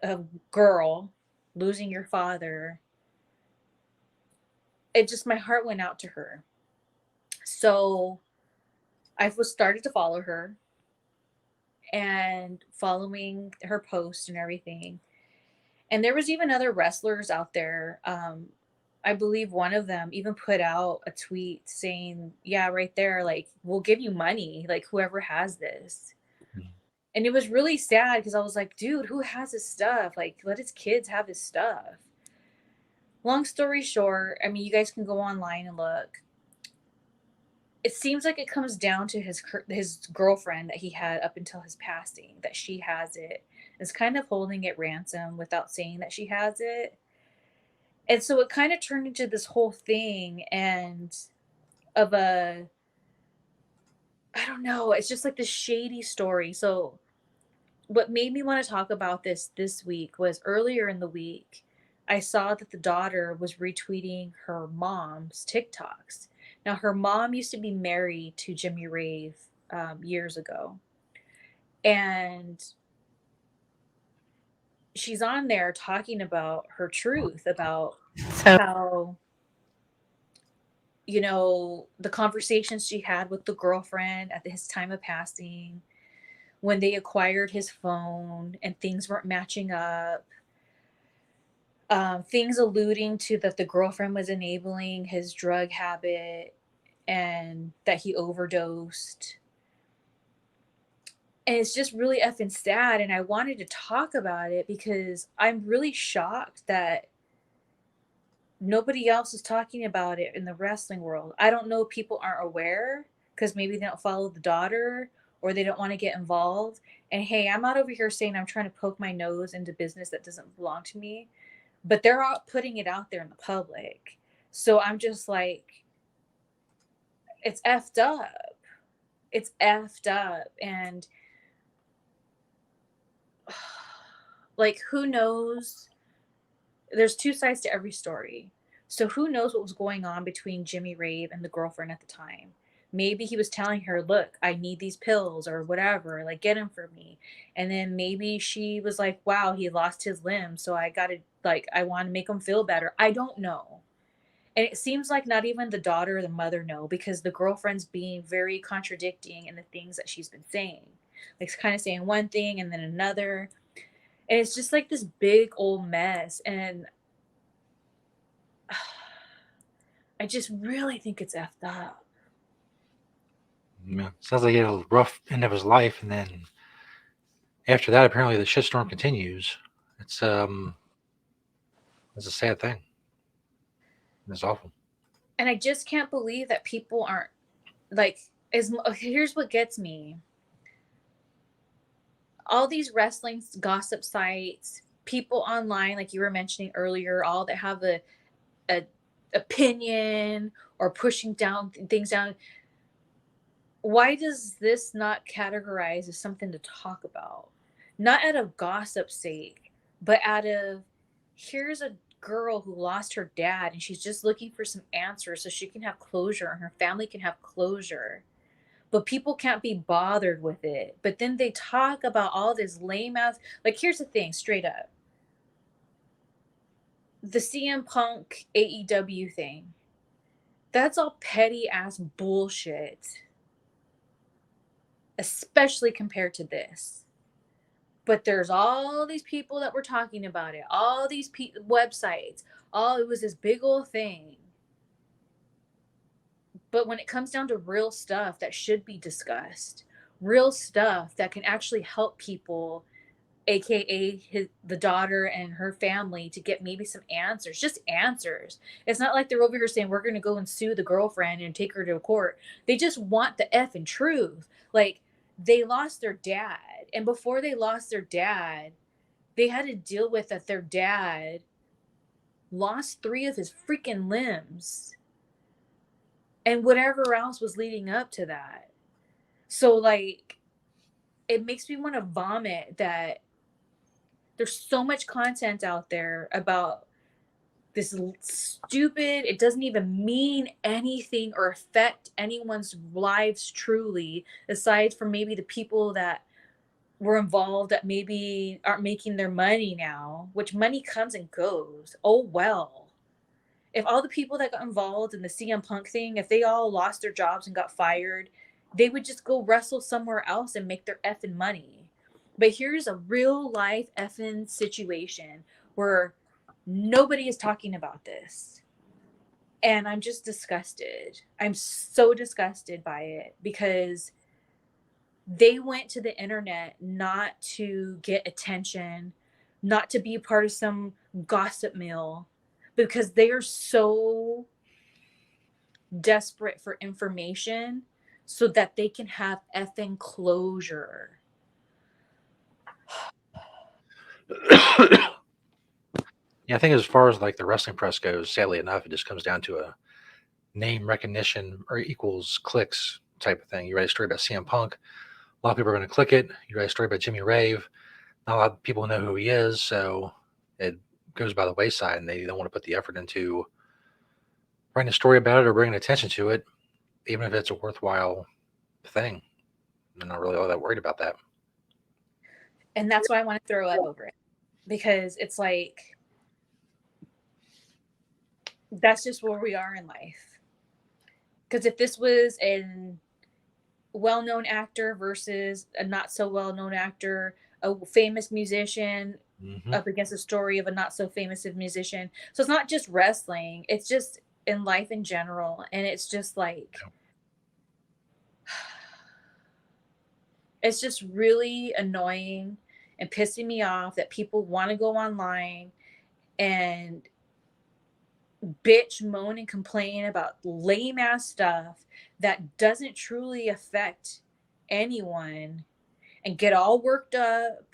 a girl, losing your father, it just, my heart went out to her. So I was started to follow her and following her post and everything. And there was even other wrestlers out there. I believe one of them even put out a tweet saying, "Yeah, right there, like we'll give you money, like whoever has this." Mhm. And it was really sad because I was like, "Dude, who has his stuff? Like, let his kids have his stuff." Long story short, I mean, you guys can go online and look. It seems like it comes down to his girlfriend that he had up until his passing, that she has it, is kind of holding it ransom without saying that she has it. And so it kind of turned into this whole thing and of a, I don't know, it's just like this shady story. So what made me want to talk about this week was earlier in the week I saw that the daughter was retweeting her mom's TikToks. Now her mom used to be married to Jimmy Rave years ago, and she's on there talking about her truth about So how, you know, the conversations she had with the girlfriend at his time of passing, when they acquired his phone and things weren't matching up, things alluding to that the girlfriend was enabling his drug habit and that he overdosed. And it's just really effing sad. And I wanted to talk about it because I'm really shocked that nobody else is talking about it in the wrestling world. I don't know if people aren't aware because maybe they don't follow the daughter or they don't want to get involved. And hey, I'm not over here saying I'm trying to poke my nose into business that doesn't belong to me, but they're all putting it out there in the public. So I'm just like, it's effed up. It's effed up. And like, who knows? There's two sides to every story. So who knows what was going on between Jimmy Rave and the girlfriend at the time? Maybe he was telling her, "Look, I need these pills or whatever, like get them for me." And then maybe she was like, "Wow, he lost his limb, so I got to like I want to make him feel better." I don't know. And it seems like not even the daughter or the mother know because the girlfriend's being very contradicting in the things that she's been saying. Like kind of saying one thing and then another. And it's just like this big old mess. And I just really think it's effed up. Yeah. Sounds like he had a rough end of his life, and then after that, apparently the shitstorm continues. It's it's a sad thing. It's awful. And I just can't believe that people aren't like, here's what gets me. All these wrestling gossip sites, people online, like you were mentioning earlier, all that have a opinion or pushing down things down. Why does this not categorize as something to talk about? Not out of gossip's sake, but out of, here's a girl who lost her dad and she's just looking for some answers so she can have closure and her family can have closure. But people can't be bothered with it. But then they talk about all this lame ass. Like, here's the thing, straight up, the CM Punk AEW thing, that's all petty ass bullshit, especially compared to this. But there's all these people that were talking about it, all these websites, all, it was this big old thing. But when it comes down to real stuff that should be discussed, real stuff that can actually help people, aka the daughter and her family, to get maybe some answers, just answers. It's not like they're over here saying we're going to go and sue the girlfriend and take her to court. They just want the effing truth. Like, they lost their dad, and before they lost their dad, they had to deal with that their dad lost 3 of his freaking limbs and whatever else was leading up to that. So like, it makes me want to vomit that there's so much content out there about this stupid, it doesn't even mean anything or affect anyone's lives truly, aside from maybe the people that were involved that maybe aren't making their money now, which money comes and goes. Oh well. If all the people that got involved in the CM Punk thing, if they all lost their jobs and got fired, they would just go wrestle somewhere else and make their effing money. But here's a real life effing situation where nobody is talking about this. And I'm just disgusted. I'm so disgusted by it because they went to the internet not to get attention, not to be part of some gossip mill, because they are so desperate for information so that they can have effing closure. Yeah, I think as far as like the wrestling press goes, sadly enough, it just comes down to a name recognition or equals clicks type of thing. You write a story about CM Punk, a lot of people are going to click it. You write a story about Jimmy Rave, not a lot of people know who he is, so it goes by the wayside, and they don't want to put the effort into writing a story about it or bringing attention to it, even if it's a worthwhile thing. They're not really all that worried about that. And that's why I want to throw up over it, because it's like that's just where we are in life. Because if this was a well-known actor versus a not so well-known actor, a famous musician Mm-hmm. up against a story of a not so famous musician, so it's not just wrestling, it's just in life in general. And it's just like it's just really annoying and pissing me off that people want to go online and bitch, moan, and complain about lame ass stuff that doesn't truly affect anyone and get all worked up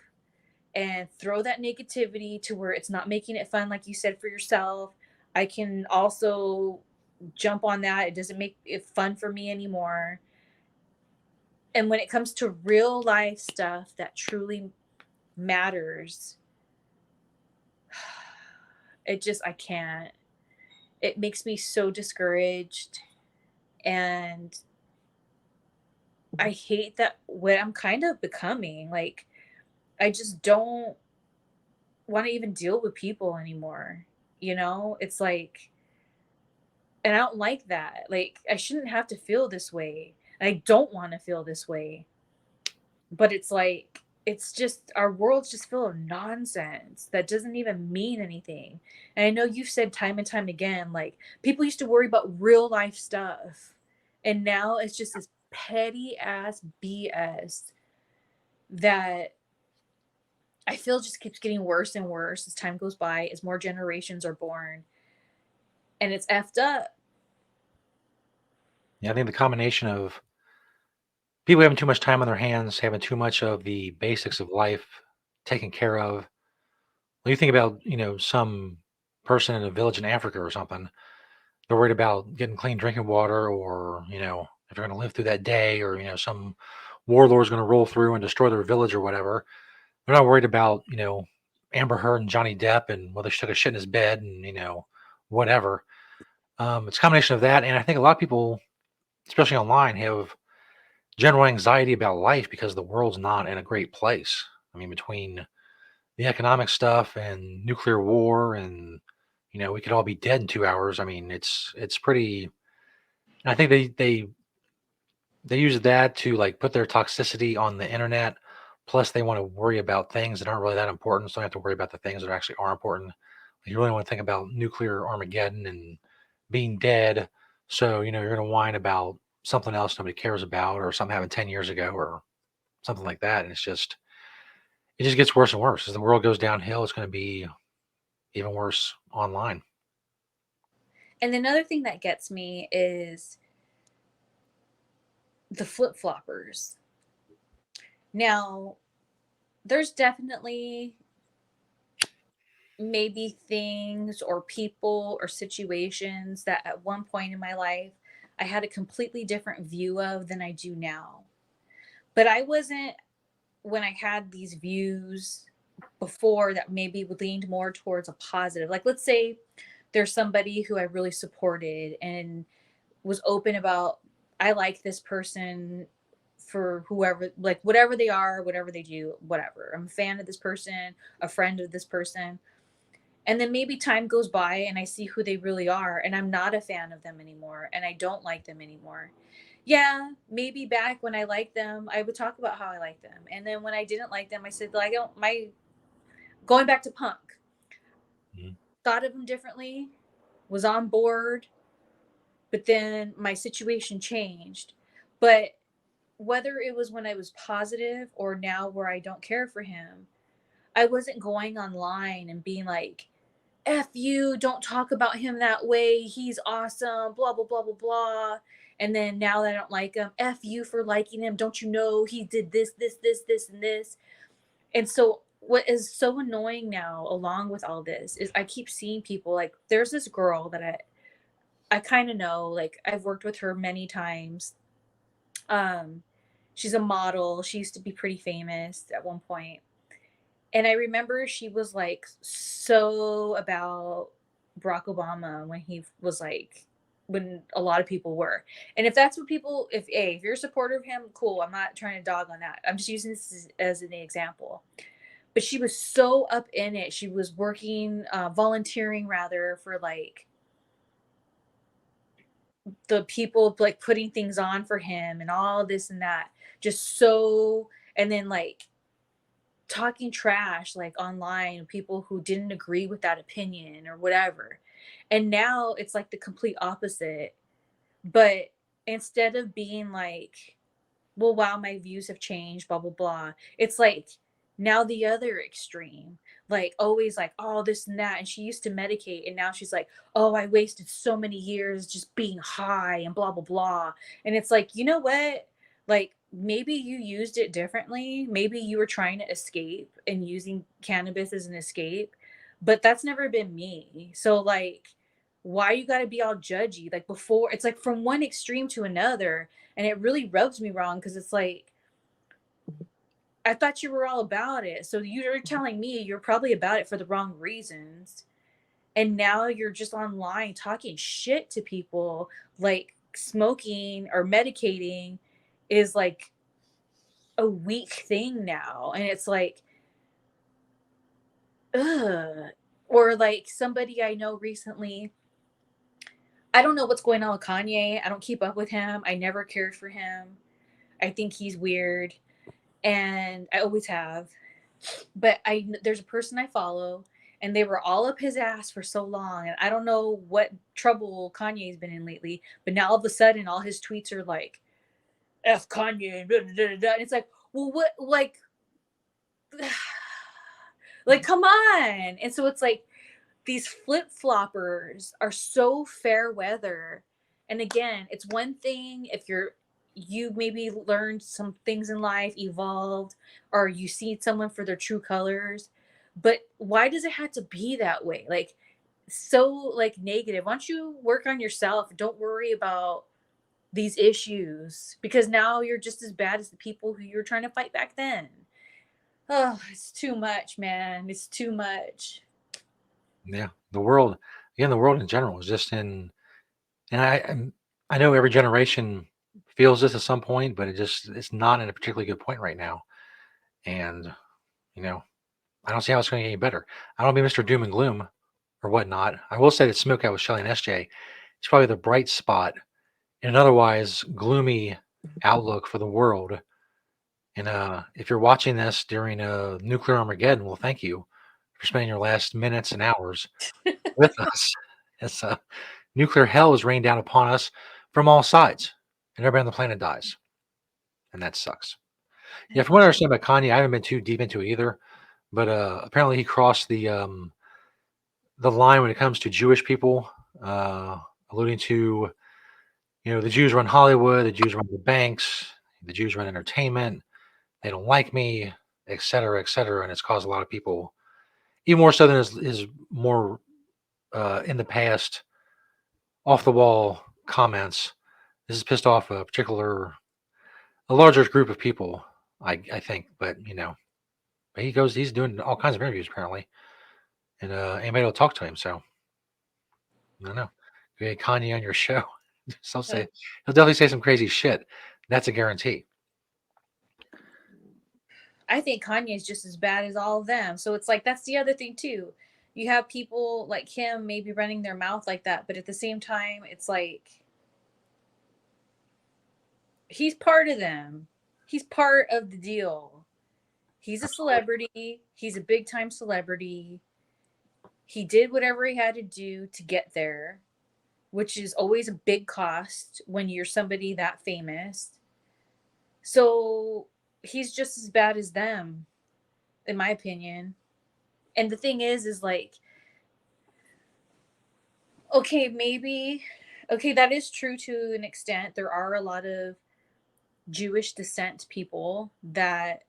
and throw that negativity to where it's not making it fun, like you said, for yourself. I can also jump on that. It doesn't make it fun for me anymore. And when it comes to real life stuff that truly matters, I can't. It makes me so discouraged. And I hate that what I'm kind of becoming. Like, I just don't want to even deal with people anymore. You know, it's like, and I don't like that. Like, I shouldn't have to feel this way. I don't want to feel this way. But it's like, it's just our world's just full of nonsense that doesn't even mean anything. And I know you've said time and time again, like, people used to worry about real life stuff. And now it's just this petty ass BS that I feel just keeps getting worse and worse as time goes by, as more generations are born. And it's effed up. Yeah, I think the combination of people having too much time on their hands, having too much of the basics of life taken care of. When you think about, some person in a village in Africa or something, they're worried about getting clean drinking water or, if they're going to live through that day or, some warlord's going to roll through and destroy their village or whatever. They're not worried about, Amber Heard and Johnny Depp and whether she took a shit in his bed and, whatever. It's a combination of that. And I think a lot of people, especially online, have general anxiety about life because the world's not in a great place. I mean, between the economic stuff and nuclear war and we could all be dead in 2 hours. I mean, it's pretty. I think they use that to like put their toxicity on the internet. Plus, they want to worry about things that aren't really that important, so they have to worry about the things that actually are important. Like, you really want to think about nuclear Armageddon and being dead. So you're going to whine about something else nobody cares about, or something happened 10 years ago, or something like that. And it just gets worse and worse as the world goes downhill. It's going to be even worse online. And another thing that gets me is the flip floppers. Now, there's definitely maybe things or people or situations that at one point in my life I had a completely different view of than I do now. But I wasn't, when I had these views before, that maybe leaned more towards a positive. Like, let's say there's somebody who I really supported and was open about, I like this person for whoever, like whatever they are, whatever they do, whatever. I'm a fan of this person, a friend of this person. And then maybe time goes by and I see who they really are and I'm not a fan of them anymore and I don't like them anymore. Yeah, maybe back when I liked them, I would talk about how I liked them. And then when I didn't like them, I said, like, I don't, my, going back to punk, Mhm. thought of them differently, was on board, but then my situation changed. But whether it was when I was positive or now where I don't care for him, I wasn't going online and being like, F you, don't talk about him that way. He's awesome, blah, blah, blah, blah, blah. And then now that I don't like him, F you for liking him. Don't you know he did this, this, and this? And so, what is so annoying now, along with all this, is I keep seeing people like there's this girl that I kind of know, like I've worked with her many times. Um, she's a model. She used to be pretty famous at one point. And I remember she was like so about Barack Obama when he was like when a lot of people were. And if that's what people if you're a supporter of him, cool. I'm not trying to dog on that. I'm just using this as an example. But she was so up in it. She was working volunteering rather for like the people like putting things on for him and all this and that. Just so and then like talking trash like online, people who didn't agree with that opinion or whatever. And now it's like the complete opposite. But instead of being like, well, wow, my views have changed, blah, blah, blah, it's like now the other extreme, like always like, oh, this and that. And she used to medicate. And now she's like, oh, I wasted so many years just being high and blah, blah, blah. And it's like, you know what? Like, maybe you used it differently. Maybe you were trying to escape and using cannabis as an escape, but that's never been me. So, like, why you got to be all judgy? Like, before, it's like from one extreme to another, and it really rubs me wrong because it's like I thought you were all about it, so you're telling me you're probably about it for the wrong reasons, and now you're just online talking shit to people. Like smoking or medicating is like a weak thing now, and it's like ugh. Or like somebody I know recently, I don't know what's going on with Kanye. I don't keep up with him. I never cared for him. I think he's weird, and I always have. But there's a person I follow, and they were all up his ass for so long, and I don't know what trouble Kanye's been in lately. But now all of a sudden, all his tweets are like "F Kanye," and, and it's like, well, what, like, come on. And so it's like these flip floppers are so fair weather. And again, it's one thing if you maybe learned some things in life, evolved, or you see someone for their true colors. But why does it have to be that way? Like so like negative. Why don't you work on yourself? Don't worry about these issues because now you're just as bad as the people who you're trying to fight back then. Oh, it's too much, man. It's too much. Yeah, the world, again, the world in general is just in, and I know every generation feels this at some point, but it's not in a particularly good point right now. And you know, I don't see how it's going to get any better. I don't mean Mr. Doom and Gloom or whatnot. I will say that Smokeout with Shelly and SJ is probably the bright spot in an otherwise gloomy outlook for the world. And if you're watching this during a nuclear Armageddon, well, thank you for spending your last minutes and hours with us. It's nuclear hell is rained down upon us from all sides, and everybody on the planet dies, and that sucks. Yeah, from what I understand about Kanye, I haven't been too deep into it either, but apparently he crossed the line when it comes to Jewish people, alluding to the Jews run Hollywood, the Jews run the banks, the Jews run entertainment. They don't like me, et cetera, et cetera, and it's caused a lot of people, even more so than his more in the past off the wall comments. This has pissed off a larger group of people, I think. But but he's doing all kinds of interviews apparently, and anybody will talk to him. So I don't know. You get Kanye on your show, he'll definitely say some crazy shit. That's a guarantee. I think Kanye's just as bad as all of them. So it's like that's the other thing too. you have people like him maybe running their mouth like that, but at the same time, it's like he's part of them. He's part of the deal. He's a Absolutely. celebrity. He's a big time celebrity. He did whatever he had to do to get there, which is always a big cost when you're somebody that famous. So he's just as bad as them, in my opinion. And the thing is like, okay, maybe, okay, that is true to an extent. There are a lot of Jewish descent people that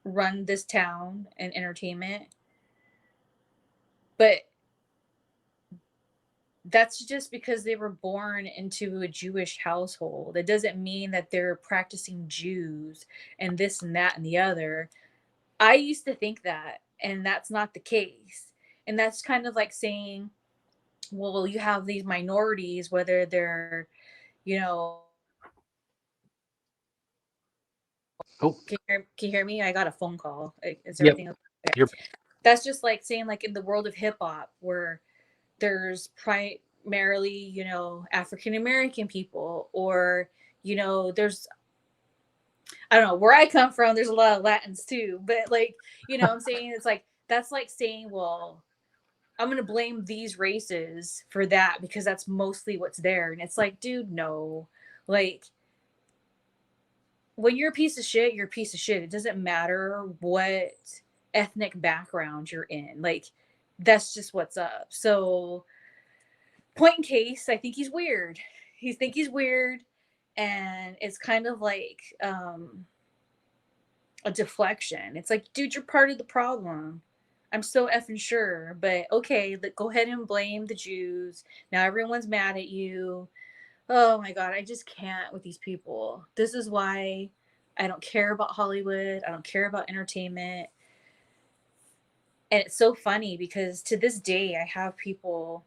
run this town and entertainment, but that's just because they were born into a Jewish household. It doesn't mean that they're practicing Jews and this and that and the other. I used to think that, and that's not the case. And that's kind of like saying, well, you have these minorities, whether they're, you know, Oh, can you hear me? I got a phone call. Is yep. everything okay? You're That's just like saying, like in the world of hip hop, where there's primarily, you know, African American people, or, you know, there's, I don't know, where I come from, there's a lot of Latins too. But like, you know, I'm saying it's like, that's like saying, well, I'm going to blame these races for that because that's mostly what's there. And it's like, dude, no. Like, when you're a piece of shit, you're a piece of shit. It doesn't matter what ethnic background you're in. Like, that's just what's up. So, point in case, I think he's weird. He's weird, and it's kind of like a deflection. It's like, dude, you're part of the problem. I'm so effing sure, but okay, go ahead and blame the Jews. Now everyone's mad at you. Oh my god, I just can't with these people. This is why I don't care about Hollywood. I don't care about entertainment. And it's so funny because to this day, I have people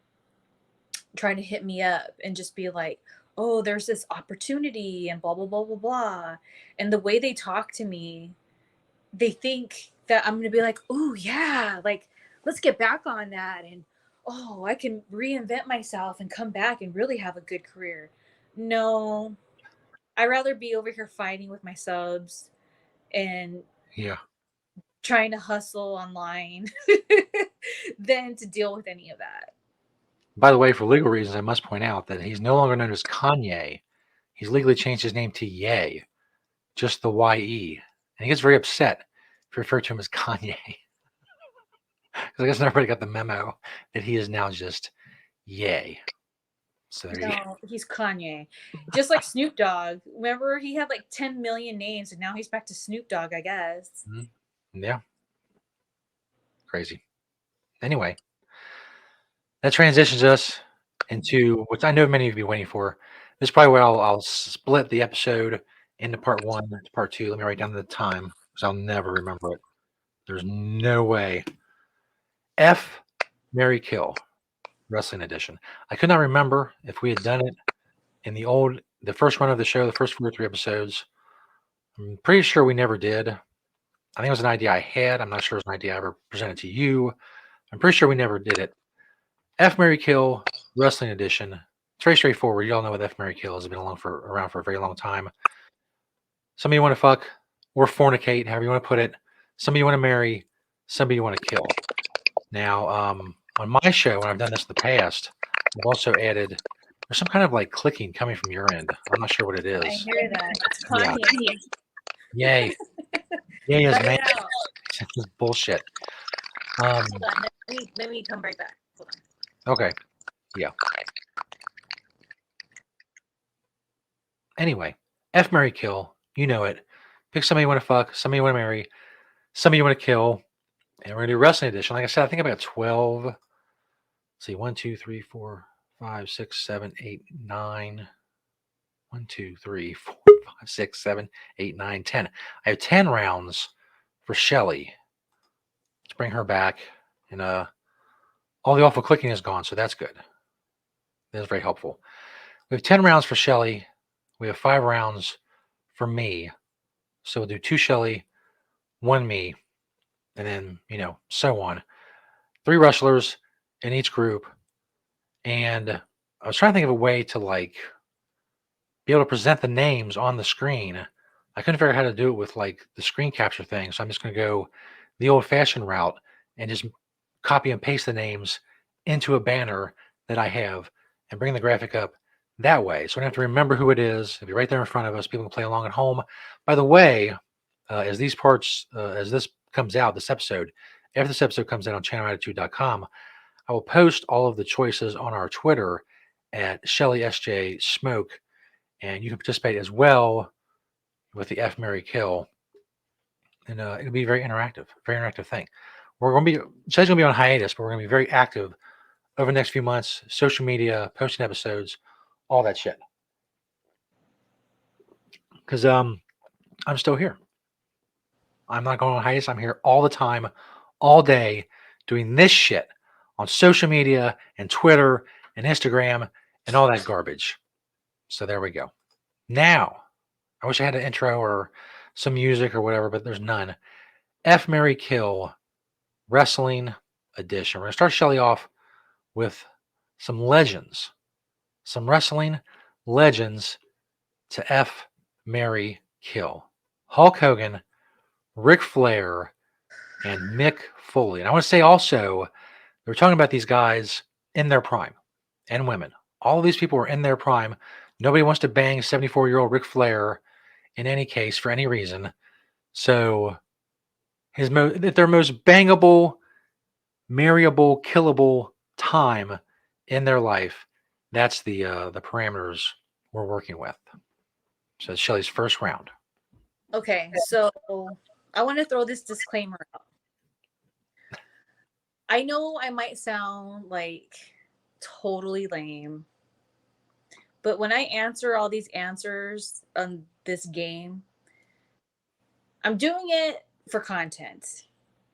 trying to hit me up and just be like, oh, there's this opportunity and blah, blah, blah, blah, blah. And the way they talk to me, they think that I'm going to be like, oh, yeah, like, let's get back on that. And, oh, I can reinvent myself and come back and really have a good career. No, I'd rather be over here fighting with my subs and yeah. trying to hustle online than to deal with any of that. By the way, for legal reasons, I must point out that he's no longer known as Kanye. He's legally changed his name to Ye, just the YE. And he gets very upset if you refer to him as Kanye. Because I guess everybody got the memo that he is now just Ye. So there you go. No, he's Kanye. Just like Snoop Dogg. Remember, he had like 10 million names, and now he's back to Snoop Dogg, I guess. Mhm. Yeah, crazy. Anyway, that transitions us into what I know many of you are waiting for. This is probably where I'll split the episode into part one to part two. Let me write down the time because I'll never remember it. There's no way. F, Mary Kill, Wrestling Edition. I could not remember if we had done it in the first run of the show, the first 4 or 3 episodes. I'm pretty sure we never did. I think it was an idea I had. I'm not sure it was an idea I ever presented to you. I'm pretty sure we never did it. F, Mary Kill, Wrestling Edition. It's very straightforward. You all know what F, Mary Kill has been around for a very long time. Somebody you want to fuck or fornicate, however you want to put it. Somebody you want to marry. Somebody you want to kill. Now, on my show, when I've done this in the past, I've also added there's some kind of like clicking coming from your end. I'm not sure what it I is. hear that. It's Yeah. Kanye. Yay. Yay is Cut man. it out. This is bullshit. Hold on. Let me come right back. Hold on. Okay. Yeah. Anyway, F, Mary, Kill. You know it. Pick somebody you want to fuck, somebody you want to marry, somebody you want to kill. And we're going to do Wrestling Edition. Like I said, I think I've got 12. Let's see, 1, 2, 3, 4, 5, 6, 7, 8, 9. 1, 2, 3, 4, 5, 6, 7, 8, 9, 10. I have 10 rounds for Shelly. Let's bring her back. And all the awful clicking is gone, so that's good. That's very helpful. We have 10 rounds for Shelly. We have 5 rounds for me. So we'll do 2 Shelly, 1 me, and then, so on. 3 wrestlers in each group, and I was trying to think of a way to like be able to present the names on the screen. I couldn't figure out how to do it with like the screen capture thing, so I'm just going to go the old-fashioned route and just copy and paste the names into a banner that I have and bring the graphic up that way. So we don't have to remember who it is. It'll be right there in front of us. People can play along at home. By the way, as this comes out, this episode, after this episode comes out on channelattitude.com, I will post all of the choices on our Twitter at Shelly SJ Smoke, and you can participate as well with the F Mary Kill, and it'll be very interactive thing. We're going to be Shelly's going to be on hiatus, but we're going to be very active over the next few months. Social media, posting episodes, all that shit. Because I'm still here. I'm not going on hiatus. I'm here all the time, all day, doing this shit on social media and Twitter and Instagram and all that garbage. So there we go. Now, I wish I had an intro or some music or whatever, but there's none. F Mary Kill Wrestling Edition. We're going to start Shelly off with some legends, some wrestling legends to F Mary Kill. Hulk Hogan, Ric Flair, and Mick Foley. And I want to say also, we're talking about these guys in their prime, and women. All of these people were in their prime. Nobody wants to bang 74-year-old Ric Flair in any case for any reason. So their most bangable, marryable, killable time in their life, that's the parameters we're working with. So it's Shelly's first round. Okay, so I want to throw this disclaimer out. I know I might sound like totally lame, but when I answer all these answers on this game, I'm doing it for content.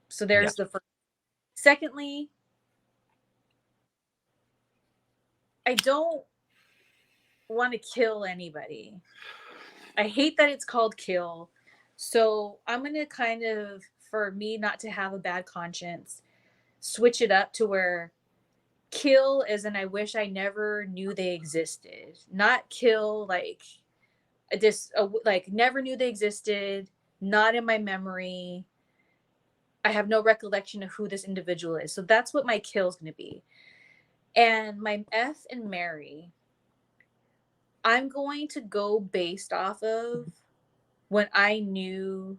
So there's the first. Secondly, I don't want to kill anybody. I hate that it's called kill. So I'm going to kind of, for me not to have a bad conscience, switch it up to where kill is and I wish I never knew they existed. Not kill like like never knew they existed, not in my memory. I have no recollection of who this individual is. So that's what my kill is going to be. And my F and Mary, I'm going to go based off of when I knew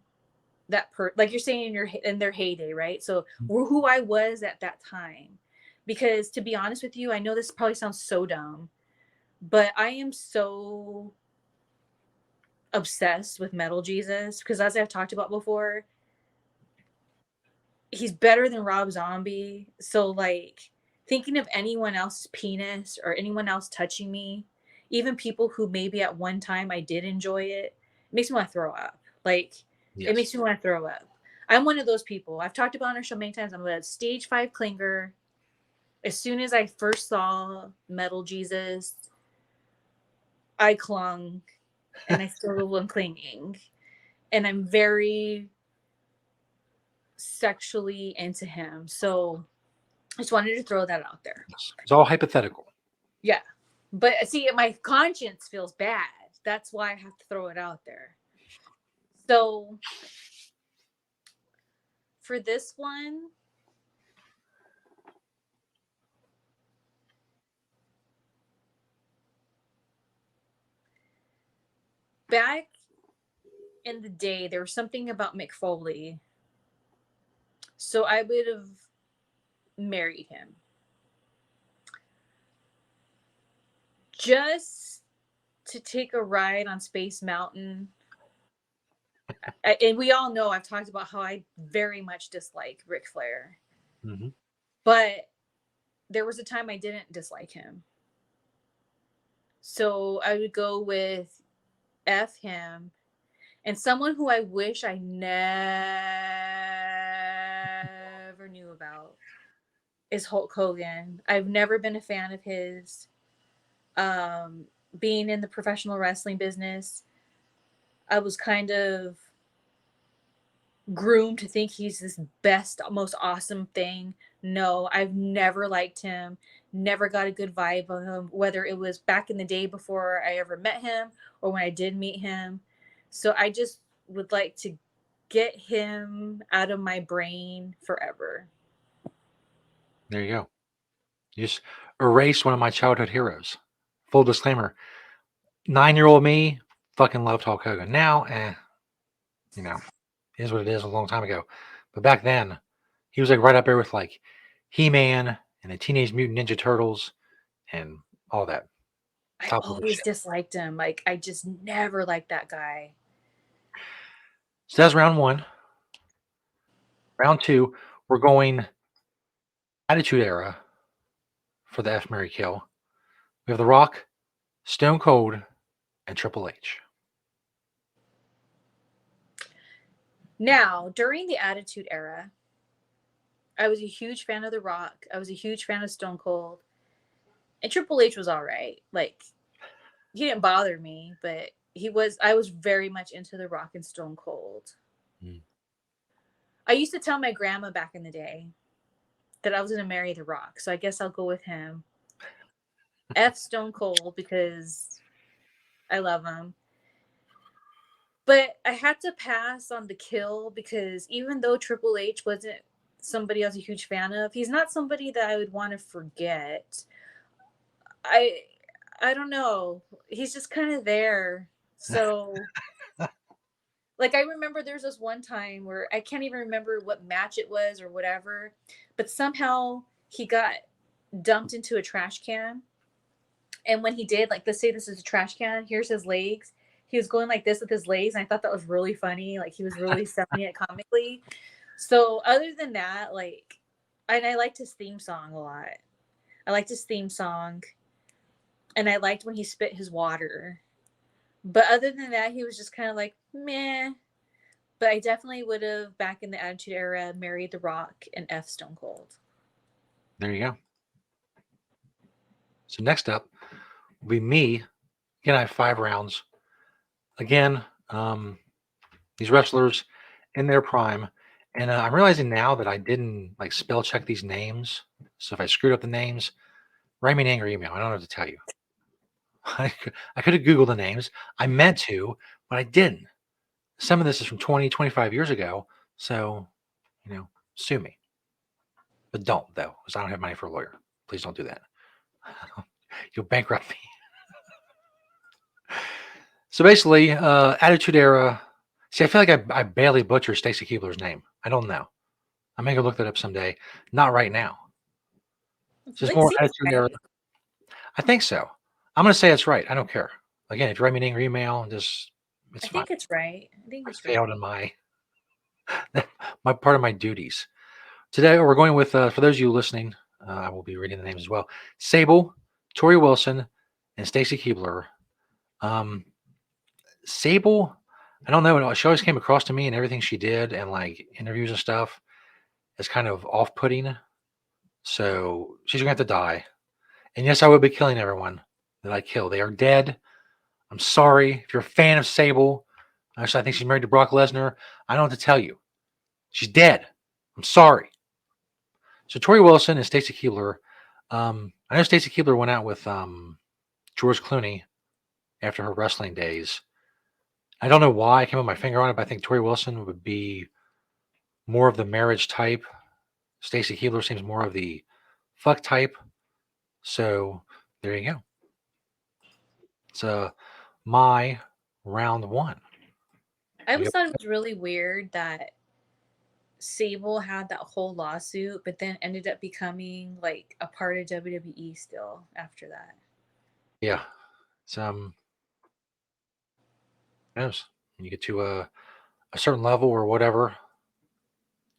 that like you're saying in their heyday, right? So who I was at that time. Because to be honest with you, I know this probably sounds so dumb, but I am so obsessed with Metal Jesus because as I've talked about before, he's better than Rob Zombie. So like thinking of anyone else's penis or anyone else touching me, even people who maybe at one time I did enjoy it makes me want to throw up. Like It makes me want to throw up. I'm one of those people. I've talked about on our show many times. I'm a stage 5 clinger. As soon as I first saw Metal Jesus, I clung and I still am clinging. And I'm very sexually into him. So I just wanted to throw that out there. It's all hypothetical. Yeah. But see, my conscience feels bad. That's why I have to throw it out there. So for this one, back in the day, there was something about Mick Foley. So I would have married him. Just to take a ride on Space Mountain. And we all know I've talked about how I very much dislike Ric Flair. Mm-hmm. But there was a time I didn't dislike him. So I would go with F him. And someone who I wish I never knew about is Hulk Hogan. I've never been a fan of his. Being in the professional wrestling business, I was kind of groomed to think he's this best, most awesome thing. No, I've never liked him, never got a good vibe of him, whether it was back in the day before I ever met him or when I did meet him. So I just would like to get him out of my brain forever. There you go. You just erased one of my childhood heroes. Full disclaimer: 9-year-old me fucking loved Hulk Hogan. Now, you know, it is what it is. A long time ago, but back then, he was like right up there with like He-Man and the Teenage Mutant Ninja Turtles and all that I top level always shit. disliked him. Like I just never liked that guy. So that's round one. Round two, we're going Attitude Era for the F Mary Kill. We have The Rock, Stone Cold, and Triple H. Now, during the Attitude Era, I was a huge fan of The Rock. I was a huge fan of Stone Cold. And Triple H was all right. Like he didn't bother me, but I was very much into The Rock and Stone Cold. Mm. I used to tell my grandma back in the day that I was going to marry The Rock. So I guess I'll go with him. F Stone Cold because I love him. But I had to pass on the kill because even though Triple H wasn't somebody I was a huge fan of, he's not somebody that I would want to forget. I I don't know. He's just kind of there. So like I remember there's this one time where I can't even remember what match it was or whatever, but somehow he got dumped into a trash can. And when he did, like let's say this is a trash can, here's his legs. He was going like this with his legs, and I thought that was really funny. Like he was really selling it comically. So other than that, like, and I liked his theme song a lot. I liked his theme song, and I liked when he spit his water. But other than that, he was just kind of like meh. But I definitely would have back in the Attitude Era married The Rock and F Stone Cold. There you go. So next up will be me. Again, I have 5 rounds. Again, these wrestlers in their prime. And I'm realizing now that I didn't like spell check these names. So if I screwed up the names, write me an angry email. I don't know what to tell you. I could have Googled the names. I meant to, but I didn't. Some of this is from 20, 25 years ago. So, sue me. But don't, though, because I don't have money for a lawyer. Please don't do that. You'll bankrupt me. So basically, Attitude Era. See, I feel like I barely butcher Stacy Keebler's name. I don't know. I may go look that up someday. Not right now. Just It more seems Attitude Era. right. I think so. I'm going to say it's right. I don't care. Again, if you write me an angry email, it's I fine. think it's right. I think I it's right. failed in my part of my duties. Today, we're going with, for those of you listening, I will be reading the names as well. Sable, Tori Wilson, and Stacy Keebler. Sable, I don't know. She always came across to me and everything she did and like interviews and stuff is kind of off-putting. So she's gonna have to die. And yes, I will be killing everyone that I kill. They are dead. I'm sorry. If you're a fan of Sable, actually, I think she's married to Brock Lesnar. I don't know what to tell you. She's dead. I'm sorry. So Tori Wilson and Stacy Keebler. I know Stacy Keebler went out with George Clooney after her wrestling days. I don't know why I came with my finger on it, but I think Tori Wilson would be more of the marriage type. Stacy Keebler seems more of the fuck type. So there you go. It's my round one. I You always thought it was really weird that Sable had that whole lawsuit, but then ended up becoming like a part of WWE still after that. Yeah. It's who knows? When you get to a certain level or whatever,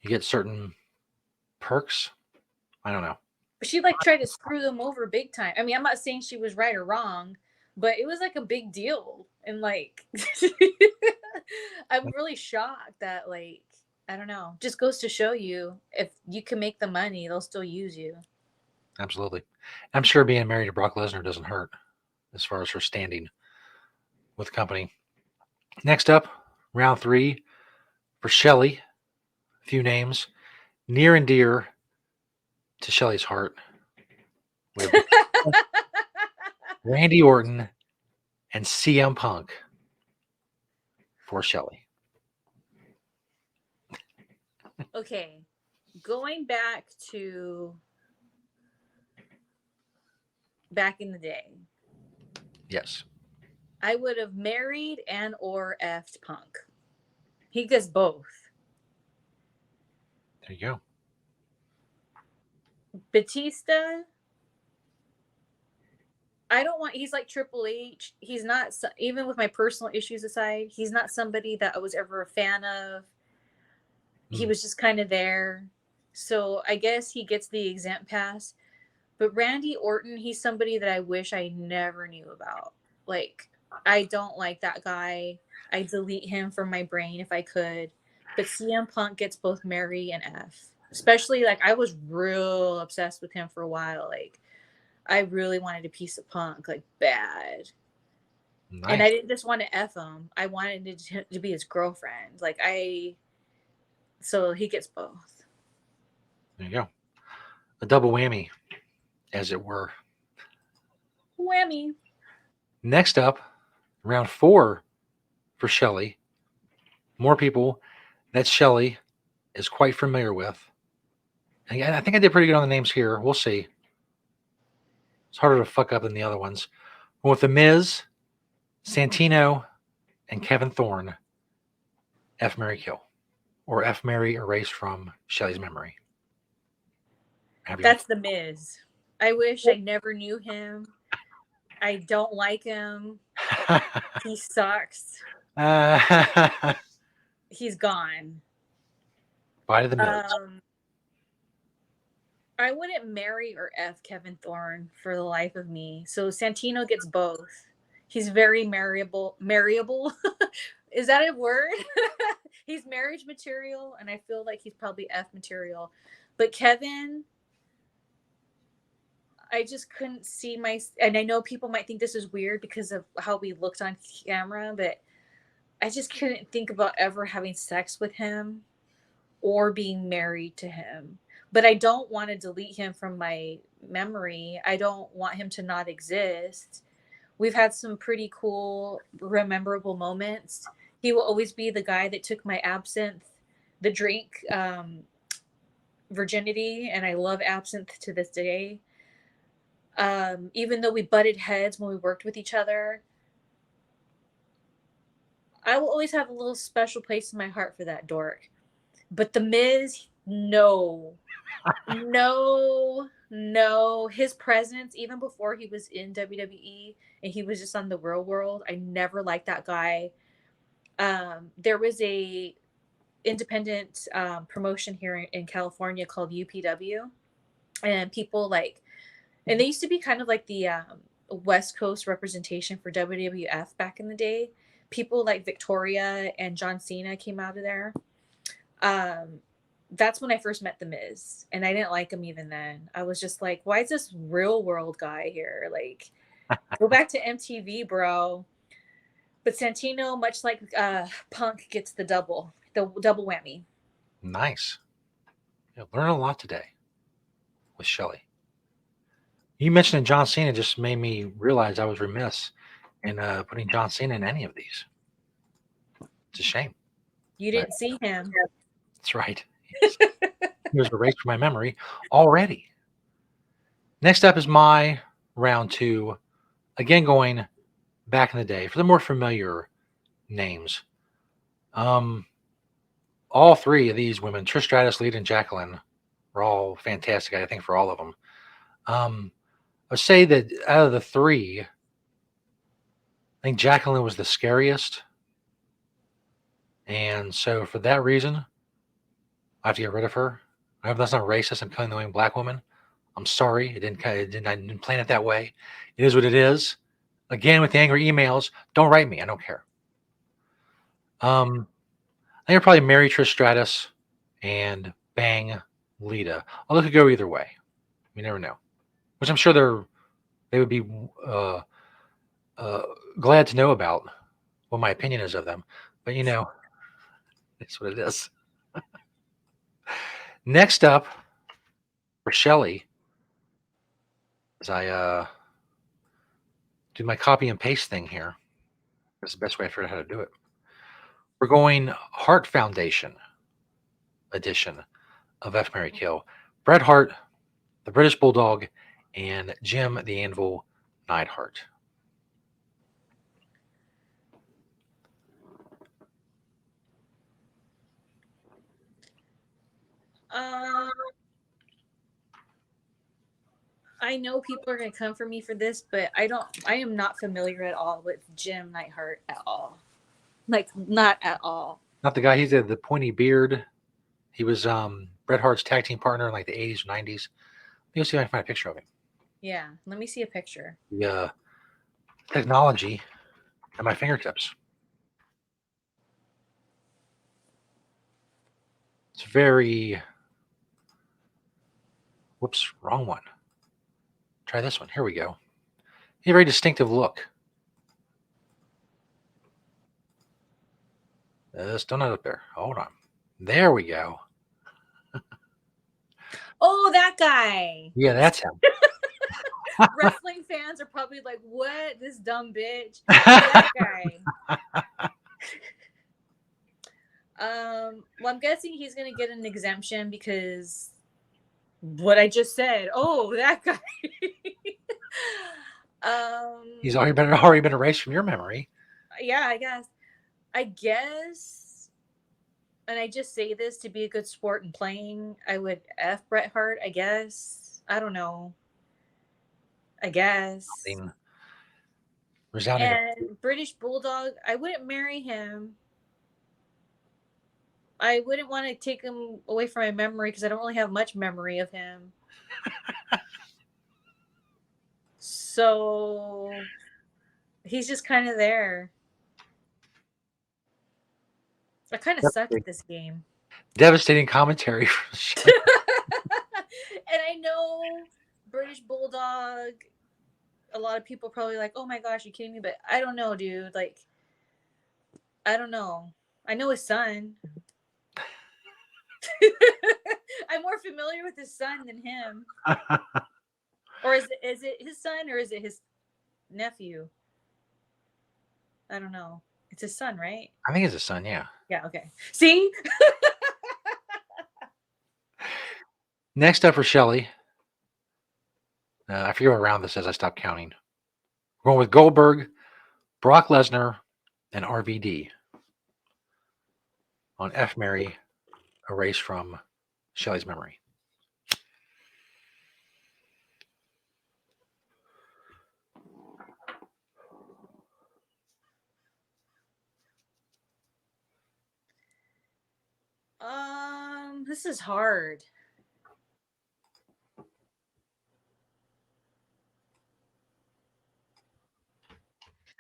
you get certain perks. I don't know. But she like tried to screw them over big time. I mean, I'm not saying she was right or wrong, but it was like a big deal. And like I'm really shocked that like I don't know, just goes to show you if you can make the money, they'll still use you. Absolutely. I'm sure being married to Brock Lesnar doesn't hurt as far as her standing with the company. Next up, round 3 for Shelly. A few names. Near and dear to Shelly's heart. We have Randy Orton and CM Punk for Shelly. Okay, going back to back in the day, Yes. I would have married and or effed Punk. He gets both. There you go. Batista, I don't want. He's like Triple H. He's not even with my personal issues aside. He's not somebody that I was ever a fan of. He was just kind of there. So I guess he gets the exempt pass. But Randy Orton, he's somebody that I wish I never knew about. Like, I don't like that guy. I delete him from my brain if I could. But CM Punk gets both Mary and F. Especially, like, I was real obsessed with him for a while. Like, I really wanted a piece of Punk, like, bad. Nice. And I didn't just want to F him. I wanted to be his girlfriend. Like, so he gets both. There you go. A double whammy, as it were. Whammy. Next up, round 4 for Shelly. More people that Shelly is quite familiar with. And I think I did pretty good on the names here. We'll see. It's harder to fuck up than the other ones. But with The Miz, Santino, and Kevin Thorne, F. Mary Kill. Or F. Mary erased from Shelly's memory. That's The Miz. I wish I never knew him. I don't like him. He sucks. He's gone. Bye to The Miz. I wouldn't marry or F Kevin Thorne for the life of me. So Santino gets both. He's very marryable. Marryable? Is that a word? He's marriage material, and I feel like he's probably F material. But Kevin, I just couldn't see and I know people might think this is weird because of how we looked on camera, but I just couldn't think about ever having sex with him or being married to him. But I don't want to delete him from my memory. I don't want him to not exist. We've had some pretty cool, memorable moments. He will always be the guy that took my absinthe, the drink, virginity, and I love absinthe to this day. Even though we butted heads when we worked with each other, I will always have a little special place in my heart for that dork. But The Miz, no. No. His presence, even before he was in WWE and he was just on the real world, I never liked that guy. There was a independent promotion here in California called UPW, and people and they used to be kind of like the West Coast representation for WWF back in the day. People like Victoria and John Cena came out of there. That's when I first met The Miz, and I didn't like him even then. I was just like, why is this real world guy here? Like, go back to MTV, bro. But Santino, much like Punk, gets the double whammy. Nice. Learn a lot today with Shelly. You mentioning John Cena just made me realize I was remiss in putting John Cena in any of these. It's a shame. You didn't see him. That's right. He was erased from my memory already. Next up is my round 2. Again, going back in the day for the more familiar names. All 3 of these women, Trish Stratus, Lita, and Jacqueline, were all fantastic, I think, for all of them. I would say that out of the 3, I think Jacqueline was the scariest. And so for that reason, I have to get rid of her. I hope that's not racist. I'm killing the only black woman. I'm sorry. I didn't plan it that way. It is what it is. Again, with the angry emails, don't write me. I don't care. I think I'd probably marry Trish Stratus and bang Lita. Although it could go either way. You never know. Which I'm sure they would be glad to know about what my opinion is of them. But it's what it is. Next up, for Shelly, as I do my copy and paste thing here, that's the best way I figured out how to do it. We're going Heart Foundation edition of F. Mary Kill. Bret Hart, the British Bulldog, and Jim the Anvil Neidhart. I know people are gonna come for me for this, but I am not familiar at all with Jim Neidhart at all. Like, not at all. Not the guy. He's the pointy beard. He was Bret Hart's tag team partner in like the 80s or 90s. Let me see if I can find a picture of him. Yeah, let me see a picture. The technology at my fingertips. It's very. Whoops, wrong one. Try this one. Here we go. He had a very distinctive look. Still not up there. Hold on. There we go. Oh, that guy. Yeah, that's him. Wrestling fans are probably like, "What? This dumb bitch." That guy. Well, I'm guessing he's gonna get an exemption because what I just said. Oh, that guy. He's already been erased from your memory. Yeah, I guess, and I just say this to be a good sport and playing. I would F Bret Hart. I guess. I don't know. I guess. Resounding. And British Bulldog, I wouldn't marry him. I wouldn't want to take him away from my memory because I don't really have much memory of him. So he's just kind of there. I kind of suck at this game. Devastating commentary. And I know British Bulldog, a lot of people probably like, oh my gosh, you kidding me? But I don't know, dude. Like, I don't know. I know his son. I'm more familiar with his son than him. Or is it his son or is it his nephew? I don't know. It's his son, right? I think it's his son, yeah. Yeah, okay. See? Next up for Shelly. I forget what round this is. I stopped counting. We're going with Goldberg, Brock Lesnar, and RVD on F. Mary, erased from Shelly's memory. This is hard.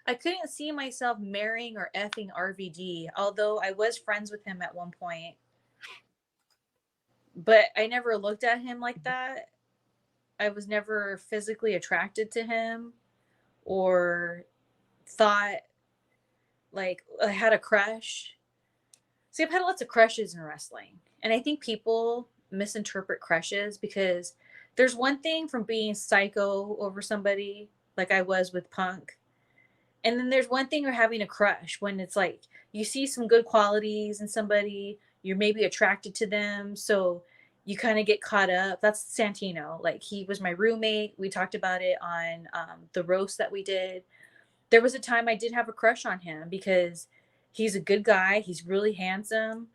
I couldn't see myself marrying or effing RVD, although I was friends with him at one point. But I never looked at him like that. I was never physically attracted to him or thought like I had a crush. See, I've had lots of crushes in wrestling. And I think people misinterpret crushes because there's one thing from being psycho over somebody like I was with Punk. And then there's one thing you're having a crush when it's like you see some good qualities in somebody, you're maybe attracted to them, so you kind of get caught up. That's Santino. Like he was my roommate. We talked about it on the roast that we did. There was a time I did have a crush on him because he's a good guy. He's really handsome.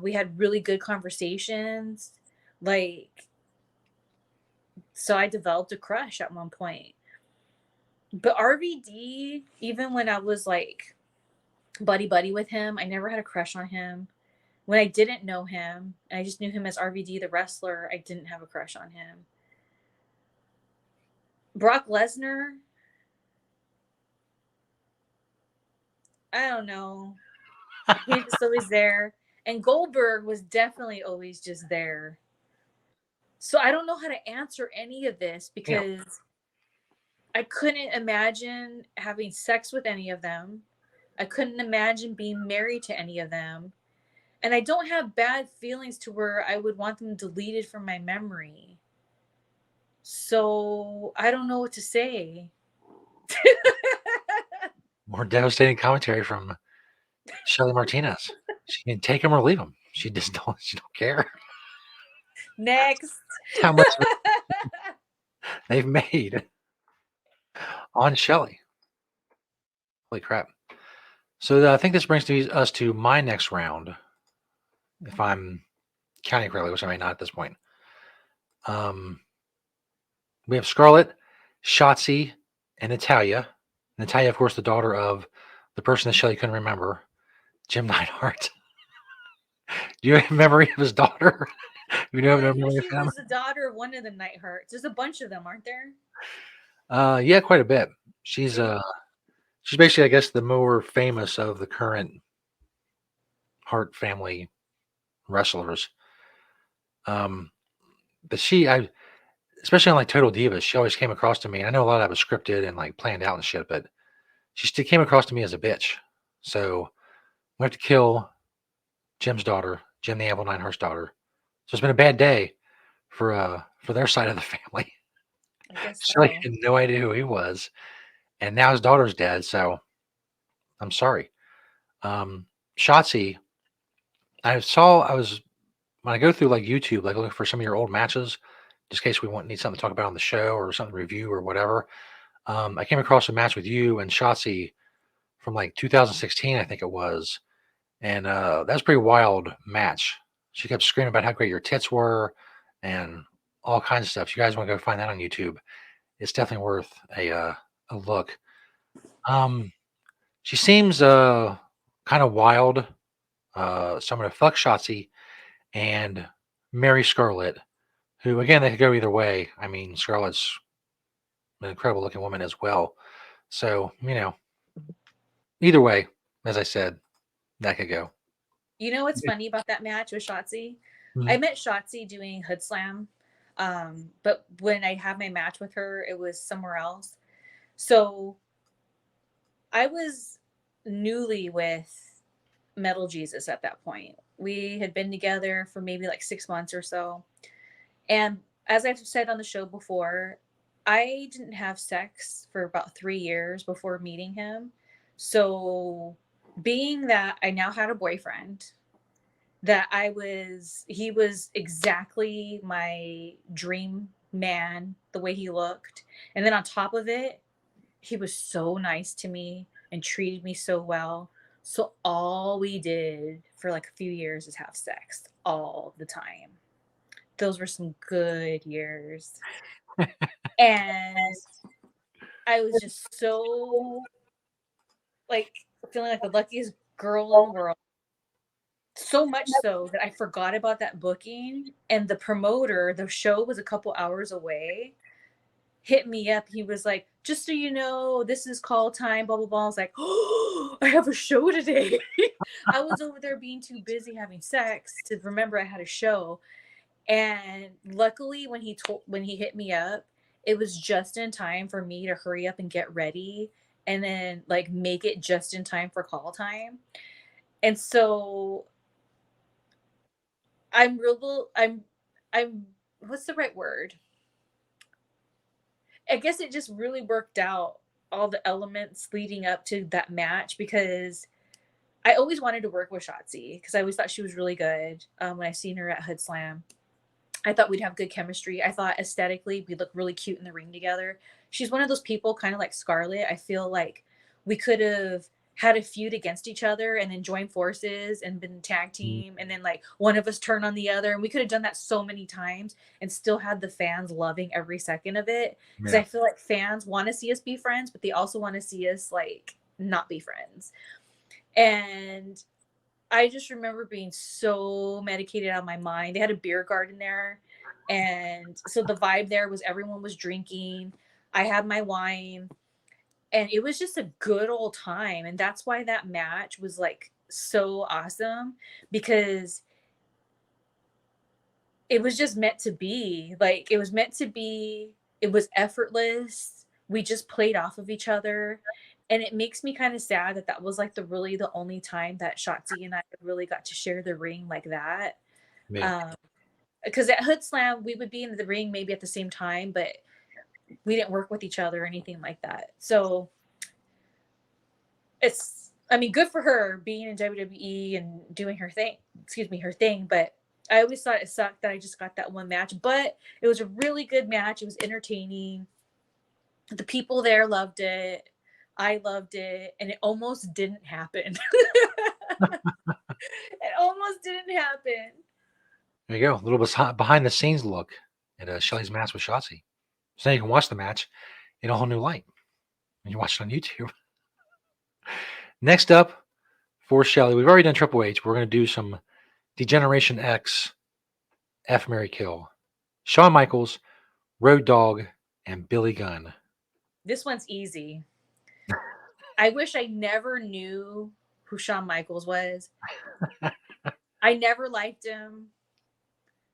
We had really good conversations. Like, so I developed a crush at one point. But RVD, even when I was like buddy with him, I never had a crush on him. When I didn't know him, and I just knew him as RVD the wrestler, I didn't have a crush on him. Brock Lesnar, I don't know. He's just always there. And Goldberg was definitely always just there. So I don't know how to answer any of this because I couldn't imagine having sex with any of them. I couldn't imagine being married to any of them. And I don't have bad feelings to where I would want them deleted from my memory. So I don't know what to say. More devastating commentary from Shelly Martinez. She can take them or leave them. She just don't. She don't care. Next. That's how much they've made on Shelly. Holy crap! So I think this brings us to my next round, if I'm counting correctly, which I may not at this point. We have Scarlett, Shotzi, and Natalia. Natalia, of course, the daughter of the person that Shelly couldn't remember, Jim Neidhart. Do you have a memory of his daughter? You know, I no knew memory of she him? was the daughter of one of the Nighthearts. There's a bunch of them, aren't there? Yeah, quite a bit. She's Really? she's basically, I guess, the more famous of the current Hart family wrestlers. But especially on like Total Divas, she always came across to me. And I know a lot of that was scripted and like planned out and shit, but she still came across to me as a bitch. So we have to kill Jim's daughter, Jim the Anvil Neidhart's daughter. So it's been a bad day for their side of the family. I guess Shelly so. had no idea who he was, and now his daughter's dead. So I'm sorry. Shotzi, I was when I go through like YouTube, like looking for some of your old matches, just in case we need something to talk about on the show or something to review or whatever. I came across a match with you and Shotzi from like 2016, I think it was, and that was a pretty wild match. She kept screaming about how great your tits were and all kinds of stuff. If you guys want to go find that on YouTube, it's definitely worth a look. Um, she seems kind of wild. So I'm gonna fuck Shotzi and marry Scarlett, who again they could go either way. I mean, Scarlett's an incredible looking woman as well. So, either way, as I said, that could go. You know what's funny about that match with Shotzi? I Mhm. met Shotzi doing Hood Slam, but when I had my match with her, it was somewhere else. So I was newly with Metal Jesus at that point. We had been together for maybe like 6 months or so. And as I've said on the show before, I didn't have sex for about 3 years before meeting him. So, being that I now had a boyfriend, that he was exactly my dream man, the way he looked. And then on top of it, he was so nice to me and treated me so well. So all we did for like a few years is have sex all the time. Those were some good years. And I was just so like feeling like the luckiest girl in the world. So much so that I forgot about that booking, and the promoter, the show was a couple hours away, hit me up. He was like, "Just so you know, this is call time, blah blah blah." I was like, "Oh, I have a show today." I was over there being too busy having sex to remember I had a show. And luckily when he hit me up, it was just in time for me to hurry up and get ready and then like make it just in time for call time. And so I'm real I'm what's the right word? I guess it just really worked out, all the elements leading up to that match, because I always wanted to work with Shotzi because I always thought she was really good. When I seen her at Hood Slam, I thought we'd have good chemistry. I thought aesthetically we'd look really cute in the ring together. She's one of those people, kind of like Scarlett. I feel like we could have had a feud against each other and then joined forces and been tag team, and then like one of us turn on the other, and we could have done that so many times and still had the fans loving every second of it, because Yeah. I feel like fans want to see us be friends, but they also want to see us like not be friends. And I just remember being so medicated out of my mind. They had a beer garden there. And so the vibe there was everyone was drinking. I had my wine. And it was just a good old time. And that's why that match was like so awesome, because it was just meant to be. Like it was meant to be. It was effortless. We just played off of each other. And it makes me kind of sad that that was like the only time that Shotzi and I really got to share the ring like that. Yeah. Because at Hood Slam, we would be in the ring maybe at the same time, but we didn't work with each other or anything like that. So it's, I mean, good for her being in WWE and doing her thing, her thing. But I always thought it sucked that I just got that one match. But it was a really good match. It was entertaining. The people there loved it. I loved it. And it almost didn't happen. It almost didn't happen. There you go. A little bit behind the scenes look at Shelly's match with Shotzi. So now you can watch the match in a whole new light. And you watch it on YouTube. Next up for Shelly, we've already done Triple H. We're going to do some Degeneration X, F, Mary Kill. Shawn Michaels, Road Dogg, and Billy Gunn. This one's easy. I wish I never knew who Shawn Michaels was. I never liked him.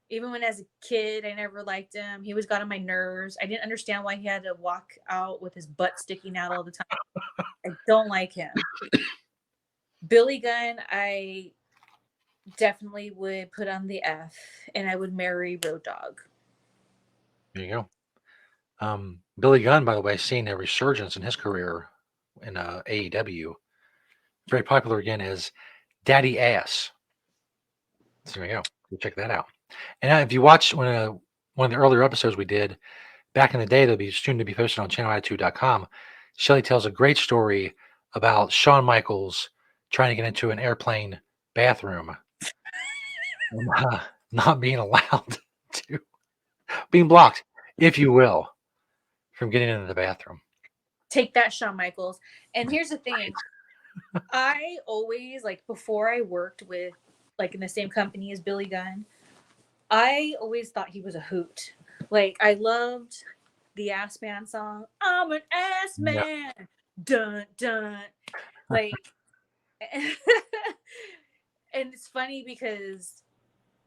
Even when as a kid, I never liked him. He always got on my nerves. I didn't understand why he had to walk out with his butt sticking out all the time. I don't like him. Billy Gunn, I definitely would put on the F, and I would marry Road Dogg. There you go. Billy Gunn, by the way, seeing a resurgence in his career in AEW. Very popular again as Daddy Ass. So there you go. Go check that out. And if you watch one of the earlier episodes we did back in the day, that'll be soon to be posted on channelattitude.com. Shelly tells a great story about Shawn Michaels trying to get into an airplane bathroom and not being allowed to, being blocked, if you will, from getting into the bathroom. Take that, Shawn Michaels. And here's the thing. I always, like, before I worked with, like, in the same company as Billy Gunn, I always thought he was a hoot. Like, I loved the Ass Man song. I'm an ass man. Yep. Dun, dun. Like, and it's funny because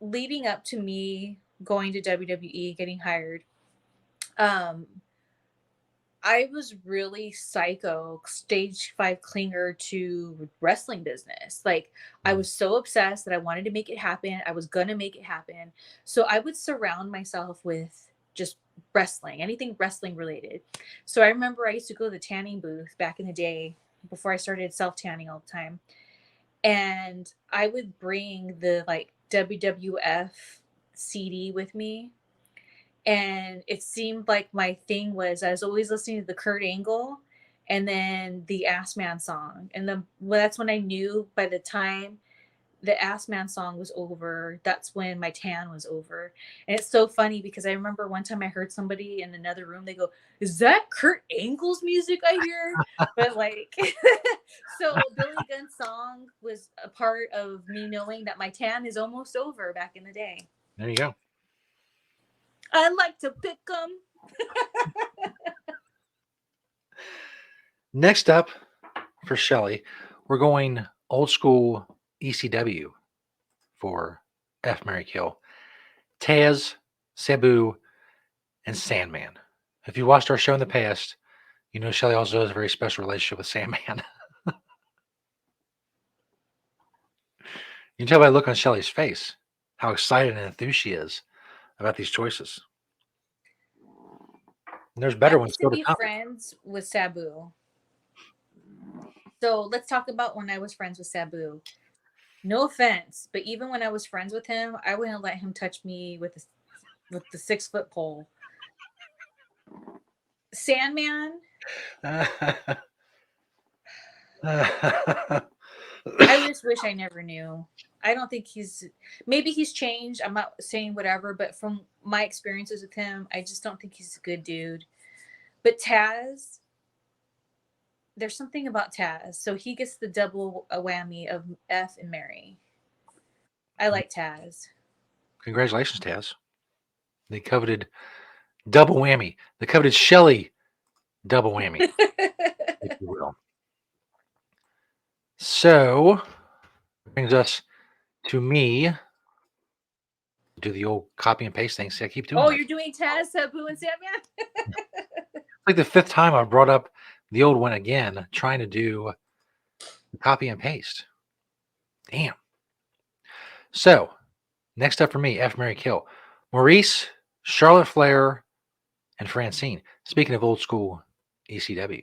leading up to me going to WWE, getting hired, I was really psycho, stage 5 clinger to wrestling business. Like, I was so obsessed that I wanted to make it happen. I was going to make it happen. So I would surround myself with just wrestling, anything wrestling related. So I remember I used to go to the tanning booth back in the day before I started self-tanning all the time. And I would bring the, like, WWF CD with me. And it seemed like my thing was I was always listening to the Kurt Angle and then the Ass Man song. And that's when I knew by the time the Ass Man song was over, that's when my tan was over. And it's so funny because I remember one time I heard somebody in another room, they go, "Is that Kurt Angle's music I hear?" But like, so Billy Gunn's song was a part of me knowing that my tan is almost over back in the day. There you go. I like to pick them. Next up for Shelly, we're going old school ECW for F, Mary Kill. Taz, Sabu, and Sandman. If you watched our show in the past, you know Shelly also has a very special relationship with Sandman. You can tell by the look on Shelly's face how excited and enthused she is about these choices. And there's better ones still to come. Friends with Sabu. So let's talk about when I was friends with Sabu. No offense, but even when I was friends with him, I wouldn't let him touch me with the 6-foot pole. Sandman. I just wish I never knew. I don't think maybe he's changed. I'm not saying whatever, but from my experiences with him, I just don't think he's a good dude. But Taz, there's something about Taz. So he gets the double whammy of F and Mary. I like Taz. Congratulations, Taz. The coveted double whammy. The coveted Shelly double whammy, if you will. So, brings us to me. Do the old copy and paste thing. See, I keep doing Oh, that. You're doing Taz, Sabu, and Sandman? It's like the 5th time I've brought up the old one again, trying to do copy and paste. Damn. So, next up for me, F. Mary Kill. Maurice, Charlotte Flair, and Francine. Speaking of old school ECW.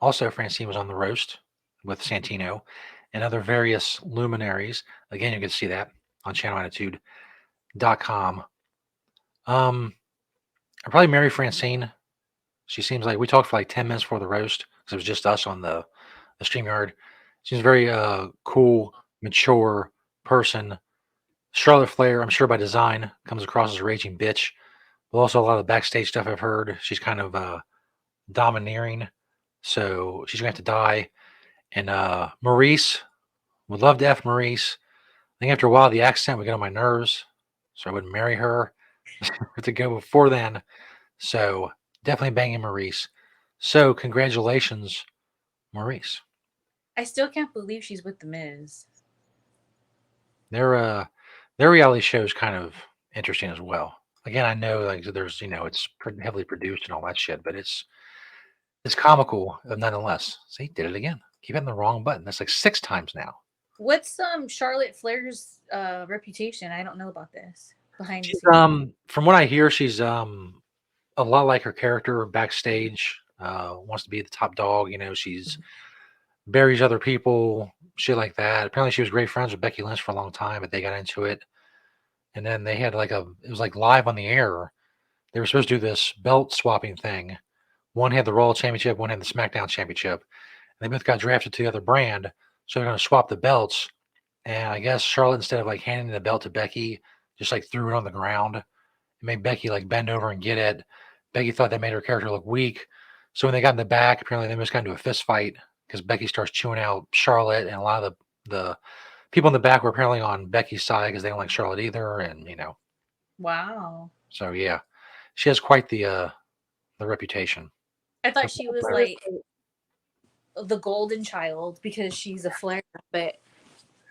Also, Francine was on the roast with Santino and other various luminaries. Again, you can see that on channelattitude.com. I'd probably marry Francine. She seems like we talked for like 10 minutes before the roast because it was just us on the StreamYard. She's a very cool, mature person. Charlotte Flair, I'm sure by design, comes across as a raging bitch. But also a lot of the backstage stuff I've heard, she's kind of domineering. So she's going to have to die. And Maurice, would love to F Maurice. I think after a while, the accent would get on my nerves. So I wouldn't marry her to go before then. So definitely banging Maurice. So congratulations, Maurice. I still can't believe she's with the Miz. Their reality show is kind of interesting as well. Again, I know like there's it's heavily produced and all that shit, but it's comical nonetheless. See, did it again. Keep hitting the wrong button. That's like 6 times now. What's Charlotte Flair's reputation? I don't know about this behind the She's, scenes. from what I hear, she's a lot like her character backstage. Wants to be the top dog. She's buries other people, shit like that. Apparently, she was great friends with Becky Lynch for a long time, but they got into it, and then they had it was like live on the air. They were supposed to do this belt swapping thing. One had the Raw Championship, one had the SmackDown Championship. And they both got drafted to the other brand, so they're going to swap the belts. And I guess Charlotte, instead of like handing the belt to Becky, just like threw it on the ground and made Becky like bend over and get it. Becky thought that made her character look weak. So when they got in the back, apparently they just got into a fist fight because Becky starts chewing out Charlotte, and a lot of the people in the back were apparently on Becky's side because they don't like Charlotte either, and Wow. So yeah, she has quite the reputation. I thought she was like the golden child because she's a Flair, but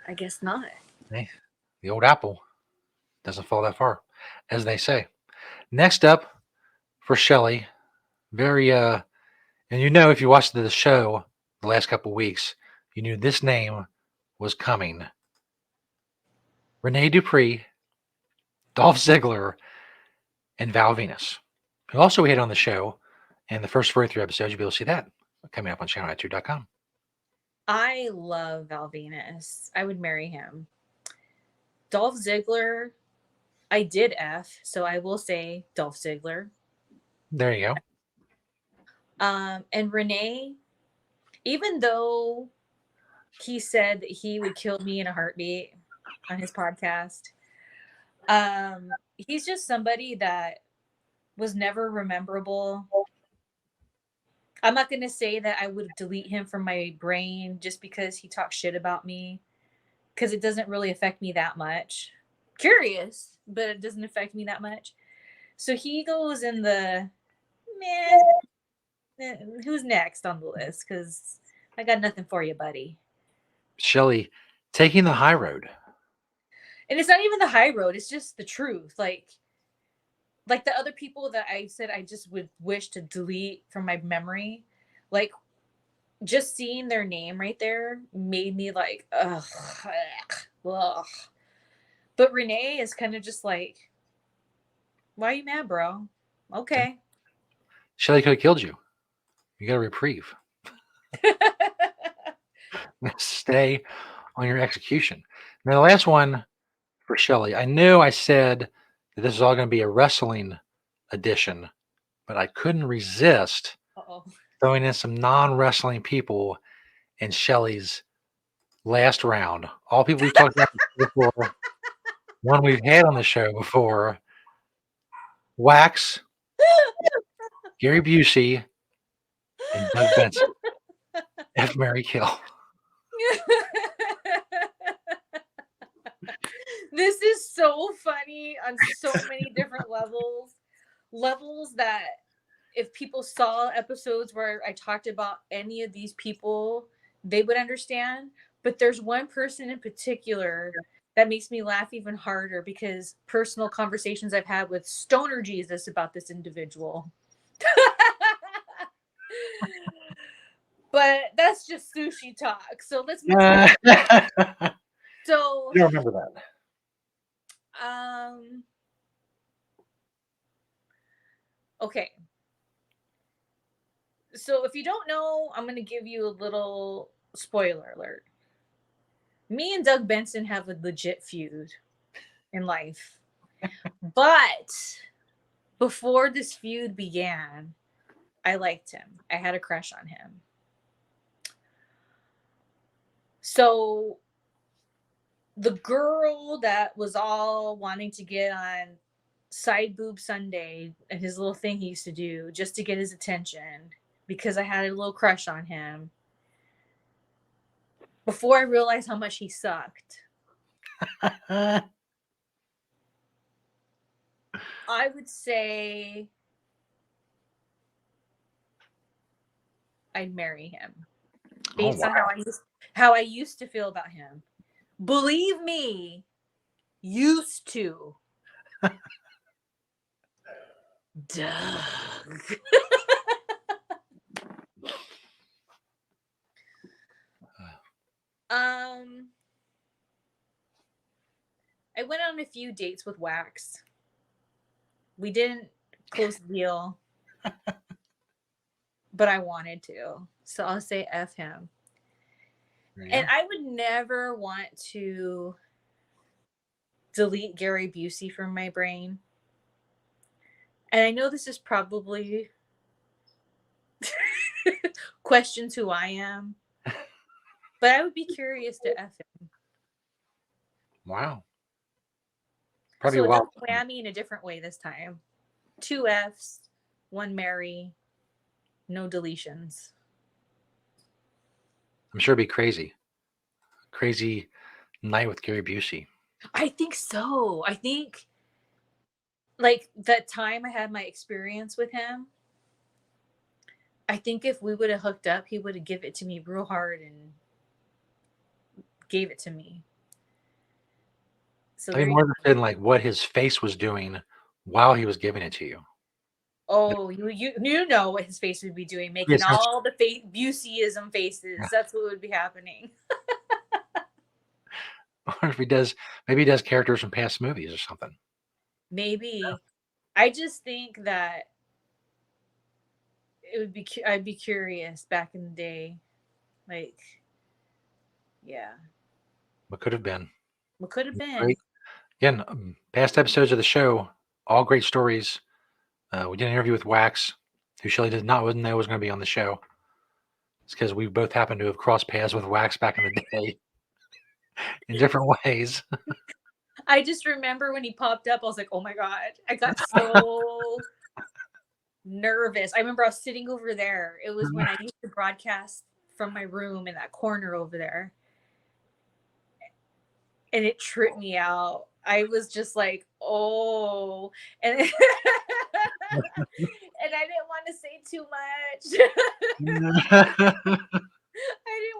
I guess not. Hey, the old apple doesn't fall that far, as they say. Next up for Shelley, very and if you watched the show the last couple weeks, you knew this name was coming. Renee Dupree, Dolph Ziggler, and Val Venus, who also we had on the show in the first 43 episodes. You'll be able to see that coming up on channelattitude.com. I love Val Venus. I would marry him. Dolph Ziggler, I did F, so I will say Dolph Ziggler. There you go. And Renee, even though he said that he would kill me in a heartbeat on his podcast, he's just somebody that was never rememberable. I'm not going to say that I would delete him from my brain just because he talks shit about me, because it doesn't really affect me that much. Curious, but it doesn't affect me that much. So he goes in the who's next on the list, because I got nothing for you, buddy. Shelley taking the high road. And it's not even the high road, it's just the truth. Like the other people that I said I just would wish to delete from my memory, like just seeing their name right there made me like, ugh. But Renee is kind of just like, why are you mad, bro? Okay. Shelley could have killed you. You got a reprieve. Stay on your execution. Now, the last one for Shelley. I knew I said that this is all going to be a wrestling edition, but I couldn't resist throwing in some non-wrestling people in Shelley's last round. All people we've talked about before. One we've had on the show before. Wax, Gary Busey, and Doug Benson. F. Mary Kill. This is so funny on so many different levels that if people saw episodes where I talked about any of these people, they would understand. But there's one person in particular that makes me laugh even harder because personal conversations I've had with Stoner Jesus about this individual. But that's just sushi talk. So let's move You on. So, don't remember that. Okay. So if you don't know, I'm gonna give you a little spoiler alert. Me and Doug Benson have a legit feud in life. But before this feud began, I liked him. I had a crush on him. So the girl that was all wanting to get on Side Boob Sunday and his little thing he used to do just to get his attention because I had a little crush on him before I realized how much he sucked. I would say I'd marry him based on how I used to feel about him. Believe me, used to. Doug. I went on a few dates with Wax. We didn't close the deal, but I wanted to. So I'll say F him. And I would never want to delete Gary Busey from my brain. And I know this is probably questions who I am, but I would be curious to F him. Wow. Probably So a a while. double whammy in a different way this time. 2 Fs, 1 Mary, no deletions. I'm sure it'd be crazy. Crazy night with Gary Busey. I think so. I think like that time I had my experience with him, I think if we would have hooked up, he would have given it to me real hard and gave it to me. So I'd be more interested in like what his face was doing while he was giving it to you. Oh, you know what his face would be doing, making all the Buseyism faces. Yeah. That's what would be happening. Or if he does, maybe he does characters from past movies or something. Maybe. Yeah. I just think that it would be. I'd be curious back in the day, like, yeah. What could have been? What could have been? Great. Again, past episodes of the show, all great stories. We did an interview with Wax, who Shelley wasn't know was going to be on the show. It's because we both happened to have crossed paths with Wax back in the day in different ways. I just remember when he popped up, I was like, oh my God. I got so nervous. I remember I was sitting over there. It was when I used to broadcast from my room in that corner over there. And it tripped me out. I was just like, oh. And, and I didn't want to say too much. I didn't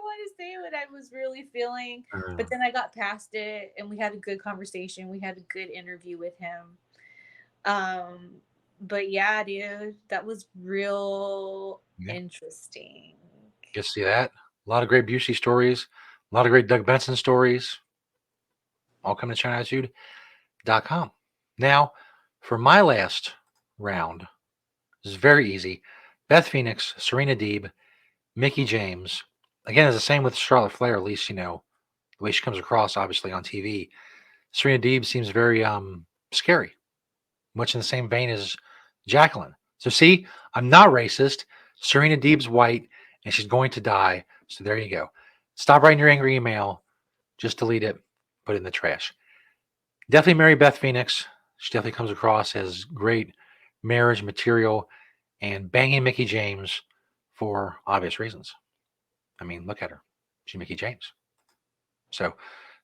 want to say what I was really feeling, but then I got past it and we had a good conversation. We had a good interview with him. But yeah, dude, that was real interesting. You see that? A lot of great Busey stories, a lot of great Doug Benson stories. All coming to ChinaAttitude.com. Now, for my last round, this is very easy. Beth Phoenix, Serena Deeb, Mickey James. Again, it's the same with Charlotte Flair, at least, you know, the way she comes across, obviously, on TV. Serena Deeb seems very scary, much in the same vein as Jacqueline. So, see, I'm not racist. Serena Deeb's white, and she's going to die. So, there you go. Stop writing your angry email. Just delete it. Put it in the trash. Definitely marry Beth Phoenix. She definitely comes across as great marriage material, and banging Mickey James for obvious reasons. I mean, look at her. She's Mickey James. So,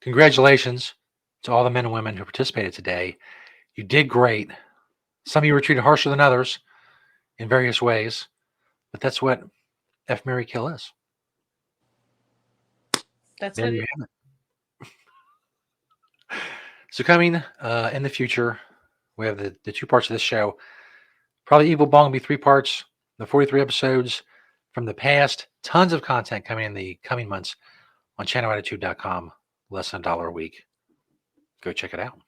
congratulations to all the men and women who participated today. You did great. Some of you were treated harsher than others in various ways, but that's what F. Mary Kill is. That's there what you have it. So, coming in the future, we have the 2 parts of this show. Probably Evil Bong will be 3 parts, the 43 episodes. from the past. Tons of content coming in the coming months on channelattitude.com. Less than $1 a week. Go check it out.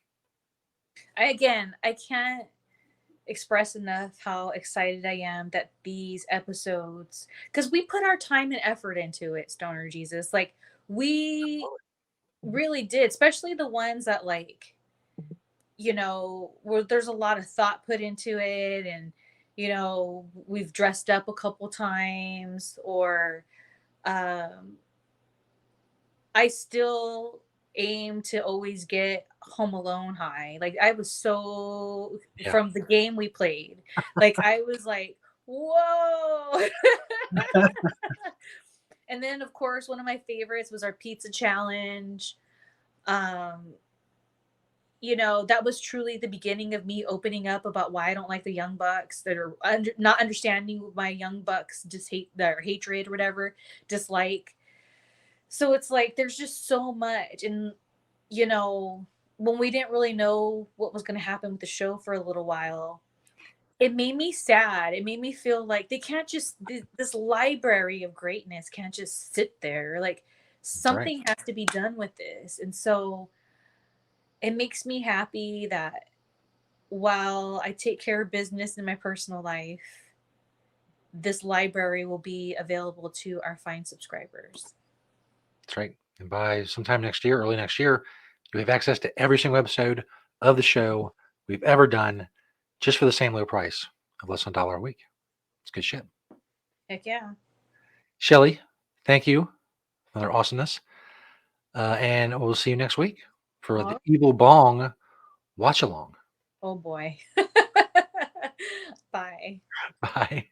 I can't express enough how excited I am that these episodes, because we put our time and effort into it, Stoner Jesus. Like, we really did, especially the ones that, like, where there's a lot of thought put into it, and we've dressed up a couple times, or I still aim to always get Home Alone high. Like, I was so, Yeah. from the game we played, like, I was like, whoa. And then, of course, one of my favorites was our pizza challenge. Um, that was truly the beginning of me opening up about why I don't like the Young Bucks, that are not understanding my Young Bucks just hate their hatred or whatever, dislike. So it's like there's just so much. And when we didn't really know what was going to happen with the show for a little while, it made me sad. It made me feel like they can't just, this library of greatness can't just sit there. Like, something has to be done with this. And so it makes me happy that while I take care of business in my personal life, this library will be available to our fine subscribers. That's right. And by sometime next year, early next year, you have access to every single episode of the show we've ever done, just for the same low price of less than $1 a week. It's good shit. Heck yeah. Shelly, thank you for their awesomeness. And we'll see you next week for the Evil Bong watch along. Oh boy. Bye. Bye.